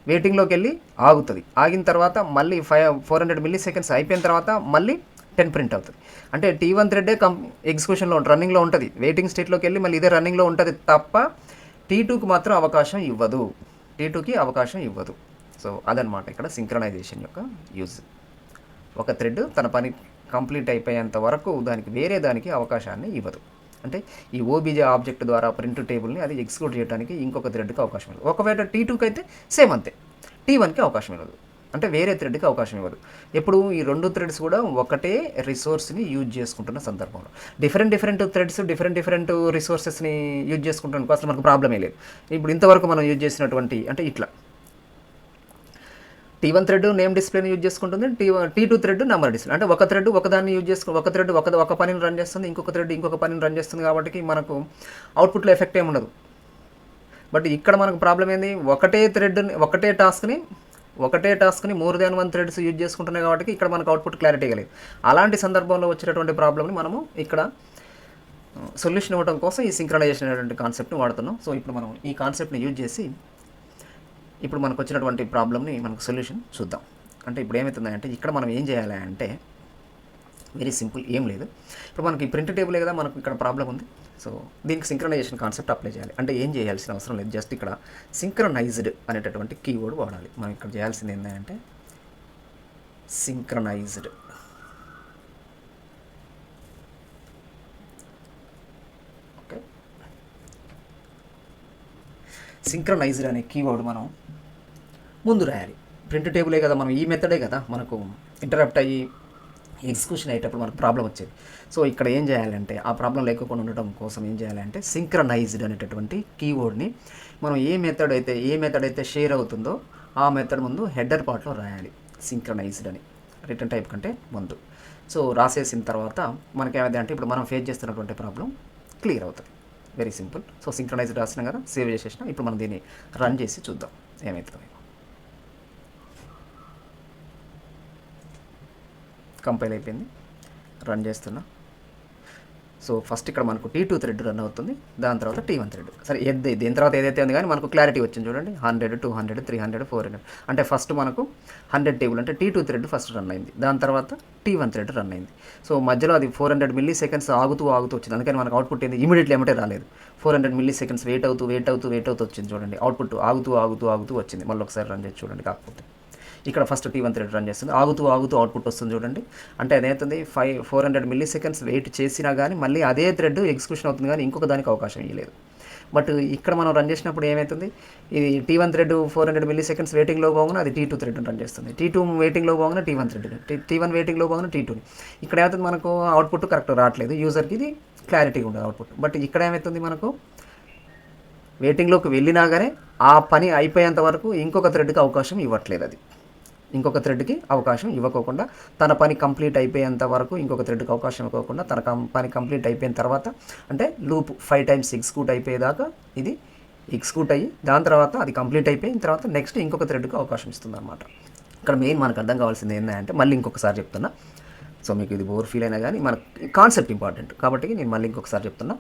S1: వెయిటింగ్లోకి వెళ్ళి ఆగుతుంది. ఆగిన తర్వాత మళ్ళీ 400 మిల్లీ సెకండ్స్ అయిపోయిన తర్వాత మళ్ళీ 10 ప్రింట్ అవుతుంది. అంటే T1 థ్రెడ్డే ఎగ్జిక్యూషన్లో రన్నింగ్లో ఉంటుంది, వెయిటింగ్ స్టేట్లోకి వెళ్ళి మళ్ళీ ఇదే రన్నింగ్లో ఉంటుంది తప్ప T2కి మాత్రం అవకాశం ఇవ్వదు. సో అదనమాట ఇక్కడ సింక్రనైజేషన్ యొక్క యూజ్. ఒక థ్రెడ్ తన పని కంప్లీట్ అయిపోయేంత వరకు వేరే దానికి అవకాశాన్ని ఇవ్వదు. అంటే ఈ ఓబీజే ఆబ్జెక్ట్ ద్వారా ప్రింట్ టేబుల్ని అది ఎగ్జిక్యూట్ చేయడానికి ఇంకొక థ్రెడ్కి అవకాశం ఇవ్వదు. ఒకవేళ T2కి అయితే సేమ్ అంతే, T1కి అవకాశం ఇవ్వదు. అంటే వేరే థ్రెడ్కి అవకాశం ఇవ్వదు. ఎప్పుడు ఈ 2 థ్రెడ్స్ కూడా ఒకటే రిసోర్స్ని యూజ్ చేసుకుంటున్న సందర్భంలో డిఫరెంట్ థ్రెడ్స్ డిఫరెంట్ రిసోర్సెస్ని యూజ్ చేసుకుంటానికి అసలు మనకు ప్రాబ్లమే లేదు. ఇప్పుడు ఇంతవరకు మనం యూజ్ చేసినటువంటి అంటే ఇట్లా T1 థ్రెడ్ నేమ్ డిస్ప్లేని యూజ్ చేసుకుంటుంది, T2 థ్రెడ్ నెంబర్ డిస్ప్లే. అంటే ఒక థ్రెడ్ ఒకదాన్ని యూజ్ చేసుకుని ఒక థ్రెడ్ ఒక పనిని రన్ చేస్తుంది, ఇంకొక థ్రెడ్ ఇంకొక పనిని రన్ చేస్తుంది. కాబట్టి మనకు అవుట్పుట్లో ఎఫెక్ట్ ఏమి ఉండదు. బట్ ఇక్కడ మనకు ప్రాబ్లం ఏంది, ఒకటే టాస్క్ని మోర్ దాన్ 1 థ్రెడ్స్ యూజ్ చేసుకుంటున్నాయి. కాబట్టి ఇక్కడ మనకు అవుట్పుట్ క్లారిటీ కలిగింది. అలాంటి సందర్భంలో వచ్చేటటువంటి ప్రాబ్లమ్ని మనము ఇక్కడ సొల్యూషన్ ఇవ్వడం కోసం ఈ సింక్రనైజేషన్ అనేటువంటి కాన్సెప్ట్ని వాడుతున్నాం. సో ఇప్పుడు మనం ఈ కాన్సెప్ట్ని యూజ్ చేసి ఇప్పుడు మనకు వచ్చినటువంటి ప్రాబ్లమ్ని మనకు సొల్యూషన్ చూద్దాం. అంటే ఇప్పుడు ఏమవుతుందంటే ఇక్కడ మనం ఏం చేయాలి అంటే వెరీ సింపుల్, ఏం లేదు. ఇప్పుడు మనకి ప్రింట్ టేబులే కదా మనకు ఇక్కడ ప్రాబ్లం ఉంది. సో దీనికి సింక్రనైజేషన్ కాన్సెప్ట్ అప్లై చేయాలి. అంటే ఏం చేయాల్సిన అవసరం లేదు, జస్ట్ ఇక్కడ సింక్రనైజ్డ్ అనేటటువంటి కీవర్డ్ వాడాలి. మనం ఇక్కడ చేయాల్సింది ఏంటంటే సింక్రనైజ్డ్. ఓకే, సింక్రనైజ్డ్ అనే కీవర్డ్ మనం ముందు రాయాలి. ప్రింట్ టేబులే కదా, మనం ఈ మెథడే కదా మనకు ఇంటరప్ట్ అయ్యి ఎగ్జిక్యూషన్ అయ్యేటప్పుడు మనకు ప్రాబ్లం వచ్చేది. సో ఇక్కడ ఏం చేయాలంటే ఆ ప్రాబ్లం లేకుండా ఉండటం కోసం ఏం చేయాలంటే సింక్రనైజ్డ్ అనేటటువంటి కీవర్డ్ని మనం ఏ మెథడ్ అయితే షేర్ అవుతుందో ఆ మెథడ్ ముందు హెడర్ పార్ట్లో రాయాలి సింక్రనైజ్డ్ అని, రిటర్న్ టైప్ కంటే ముందు. సో రాసేసిన తర్వాత మనకేమైంది అంటే ఇప్పుడు మనం ఫేస్ చేస్తున్నటువంటి ప్రాబ్లం క్లియర్ అవుతుంది. Very simple. సో సింక్రనైజ్డ్ రాసినాం కదా, సేవ్ చేసేసినా. ఇప్పుడు మనం దీన్ని రన్ చేసి చూద్దాం ఏమవుతుందో. కంపైల్ అయిపోయింది, రన్ చేస్తున్నా. సో ఫస్ట్ ఇక్కడ మనకు T2 థ్రెడ్ రన్ అవుతుంది, దాని తర్వాత T1 థ్రెడ్. సరే దీని తర్వాత ఏదైతే ఉంది కానీ మనకు క్లారిటీ వచ్చింది చూడండి. 100, 200, 300, 400. అంటే ఫస్ట్ మనకు 100 టేబుల్ అంటే T2 థ్రెడ్ ఫస్ట్ రన్ అయింది, దాని తర్వాత T1 థ్రెడ్ రన్ అయింది. సో మధ్యలో అది 400 మిల్లీ సెకండ్స్ ఆగుతూ వచ్చింది. అందుకని మనకు అవుట్పుట్ ఏంది ఇమీడియట్లీ ఏమంటే రాలేదు. 400 మిల్లీ సెకండ్స్ వెయిట్ అవుతూ వచ్చింది చూడండి. అవుట్పుట్ ఆగుతూ వచ్చింది. మళ్ళీ ఒకసారి రన్ చేసి చూడండి. కాకపోతే ఇక్కడ ఫస్ట్ T1 థ్రెడ్ రన్ చేస్తుంది, ఆగుతూ అవుట్పుట్ వస్తుంది చూడండి. అంటే అదేమవుతుంది 400 మిల్లీ సెకండ్స్ వెయిట్ చేసినా కానీ మళ్ళీ అదే థ్రెడ్ ఎగ్జిక్యూషన్ అవుతుంది, కానీ ఇంకొక దానికి అవకాశం ఇవ్వలేదు. బట్ ఇక్కడ మనం రన్ చేసినప్పుడు ఏమవుతుంది, ఇది T1 థ్రెడ్ 400 మిల్లీ సెకండ్స్ వెయిటింగ్లో పోగానే అది T2 థ్రెడ్ రన్ చేస్తుంది. T2 వెయిటింగ్లో పోగానే T1 థ్రెడ్, T1 వెయిటింగ్లో పోగానే T2. ఇక్కడ ఏమవుతుంది మనకు అవుట్పుట్ కరెక్ట్ రావట్లేదు, యూజర్కి ఇది క్లారిటీగా ఉండదు అవుట్పుట్. బట్ ఇక్కడ ఏమవుతుంది మనకు వెయిటింగ్లోకి వెళ్ళినా కానీ ఆ పని అయిపోయేంత వరకు ఇంకొక థ్రెడ్కి అవకాశం ఇవ్వట్లేదు. అది ఇంకొక థ్రెడ్కి అవకాశం ఇవ్వకోకుండా తన పని కంప్లీట్ అయిపోయేంత వరకు ఇంకొక థ్రెడ్కి అవకాశం ఇవ్వకుండా తన పని కంప్లీట్ అయిపోయిన తర్వాత అంటే లూప్ 5 టైమ్స్ ఎగ్జిక్యూట్ అయిపోయేదాకా ఇది ఎగ్జిక్యూట్ అయ్యి దాని తర్వాత అది కంప్లీట్ అయిపోయిన తర్వాత నెక్స్ట్ ఇంకొక థ్రెడ్కి అవకాశం ఇస్తుంది అనమాట. ఇక్కడ మెయిన్ మనకు అర్థం కావాల్సింది ఏంటంటే, మళ్ళీ ఇంకొకసారి చెప్తున్నా. సో మీకు ఇది బోర్ ఫీల్ అయినా కానీ మన కాన్సెప్ట్ ఇంపార్టెంట్ కాబట్టి నేను మళ్ళీ ఇంకొకసారి చెప్తున్నా.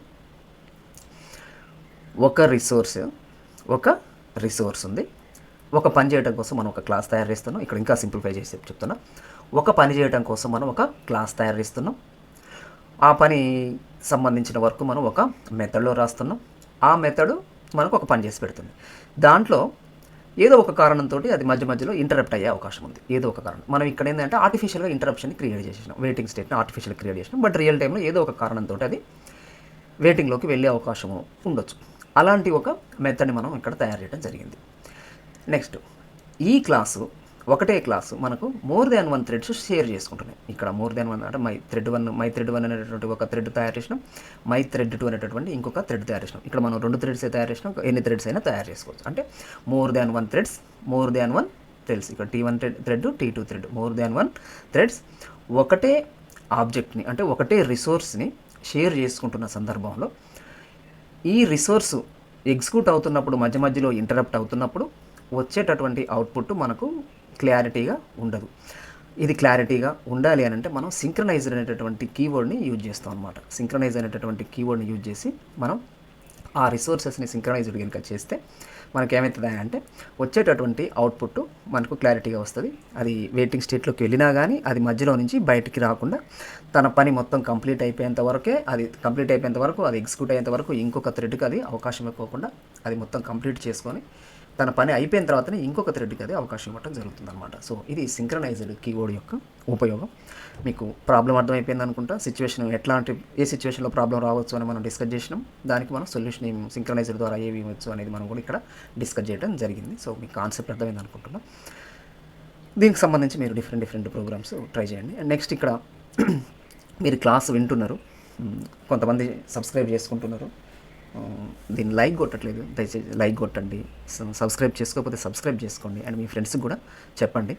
S1: ఒక రిసోర్స్ ఉంది. ఒక పని చేయడం కోసం మనం ఒక క్లాస్ తయారు చేస్తున్నాం. ఇక్కడ ఇంకా సింప్లిఫై చేసి చెప్తున్నా. ఒక పని చేయడం కోసం మనం ఒక క్లాస్ తయారు చేస్తున్నాం. ఆ పని సంబంధించిన వర్క్ మనం ఒక మెథడ్లో రాస్తున్నాం. ఆ మెథడ్ మనకు ఒక పని చేసి పెడుతుంది. దాంట్లో ఏదో ఒక కారణంతో అది మధ్యలో ఇంటరప్ట్ అయ్యే అవకాశం ఉంది. ఏదో ఒక కారణం మనం ఇక్కడ ఏంటంటే ఆర్టిఫిషియల్గా ఇంటరప్షన్ క్రియేట్ చేసేసినాం, వెయిటింగ్ స్టేట్ని ఆర్టిఫిషియల్ క్రియేట్ చేసినాం. బట్ రియల్ టైంలో ఏదో ఒక కారణంతో అది వెయిటింగ్లోకి వెళ్ళే అవకాశం ఉండొచ్చు. అలాంటి ఒక మెథడ్ని మనం ఇక్కడ తయారు చేయడం జరిగింది. నెక్స్ట్ ఈ క్లాసు ఒకటే క్లాసు మనకు మోర్ దాన్ 1 థ్రెడ్స్ షేర్ చేసుకుంటున్నాయి. ఇక్కడ మోర్ దాన్ 1 అంటే మై థ్రెడ్ 1 అనేటువంటి ఒక థ్రెడ్ తయారు చేసినాం, మై థ్రెడ్ 2 అనేటువంటి ఇంకొక థ్రెడ్ తయారు చేసినాం. ఇక్కడ మనం 2 థ్రెడ్స్ తయారు చేసినాం, ఎన్ని థ్రెడ్స్ అయినా తయారు చేసుకోవచ్చు. అంటే మోర్ దాన్ 1 థ్రెడ్స్ ఇక్కడ T1 thread T2 thread more than 1 threads ఒకటే ఆబ్జెక్ట్ని అంటే ఒకటే రిసోర్స్ని షేర్ చేసుకుంటున్న సందర్భంలో ఈ రిసోర్సు ఎగ్జిక్యూట్ అవుతున్నప్పుడు మధ్యలో ఇంటరప్ట్ అవుతున్నప్పుడు వచ్చేటటువంటి అవుట్పుట్ మనకు క్లారిటీగా ఉండదు. ఇది క్లారిటీగా ఉండాలి అని అంటే మనం సింక్రనైజ్డ్ అనేటటువంటి కీవర్డ్ని యూజ్ చేస్తాం అనమాట. సింక్రనైజ్ అనేటటువంటి కీవర్డ్ని యూజ్ చేసి మనం ఆ రిసోర్సెస్ని సింక్రనైజ్డ్ కనుక చేస్తే మనకేమవుతుంది అంటే వచ్చేటటువంటి అవుట్పుట్ మనకు క్లారిటీగా వస్తుంది. అది వెయిటింగ్ స్టేట్లోకి వెళ్ళినా కానీ అది మధ్యలో నుంచి బయటికి రాకుండా తన పని మొత్తం కంప్లీట్ అయిపోయేంత వరకే అది ఎగ్జిక్యూట్ అయ్యేంత వరకు ఇంకొక థ్రెడ్కి అది అవకాశం ఇవ్వకుండా అది మొత్తం కంప్లీట్ చేసుకొని తన పని అయిపోయిన తర్వాతనే ఇంకొక థ్రెడ్కి అది అవకాశం ఇవ్వడం జరుగుతుంది అనమాట. సో ఇది సింక్రనైజ్డ్ కీవర్డ్ యొక్క ఉపయోగం. మీకు ప్రాబ్లం అర్థమైపోయింది అనుకుంటా. ఏ సిచ్యువేషన్లో ప్రాబ్లం రావచ్చు అని మనం డిస్కస్ చేసినాం. దానికి మనం సొల్యూషన్ సింక్రనైజ్డ్ ద్వారా ఏవి ఇవ్వచ్చు అనేది మనం కూడా ఇక్కడ డిస్కస్ చేయడం జరిగింది. సో మీకు కాన్సెప్ట్ అర్థమైంది అనుకుంటున్నాం. దీనికి సంబంధించి మీరు డిఫరెంట్ ప్రోగ్రామ్స్ ట్రై చేయండి. అండ్ నెక్స్ట్ ఇక్కడ మీరు క్లాస్ వింటున్నారు, కొంతమంది సబ్స్క్రైబ్ చేసుకుంటున్నారు, దీన్ని లైక్ కొట్టట్లేదు, దయచేసి లైక్ కొట్టండి. సబ్స్క్రైబ్ చేసుకోకపోతే సబ్స్క్రైబ్ చేసుకోండి అండ్ మీ ఫ్రెండ్స్కి కూడా చెప్పండి.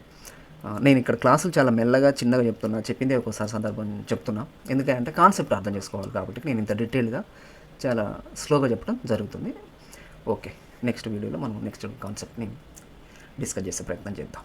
S1: నేను ఇక్కడ క్లాసులు చాలా మెల్లగా చిన్నగా చెప్తున్నా, చెప్పిందే ఒక్కోసారి సందర్భం చెప్తున్నా. ఎందుకంటే కాన్సెప్ట్ అర్థం చేసుకోవాలి కాబట్టి నేను ఇంత డీటెయిల్గా చాలా స్లోగా చెప్పడం జరుగుతుంది. ఓకే, నెక్స్ట్ వీడియోలో మనం నెక్స్ట్ కాన్సెప్ట్ని డిస్కస్ చేసే ప్రయత్నం చేద్దాం.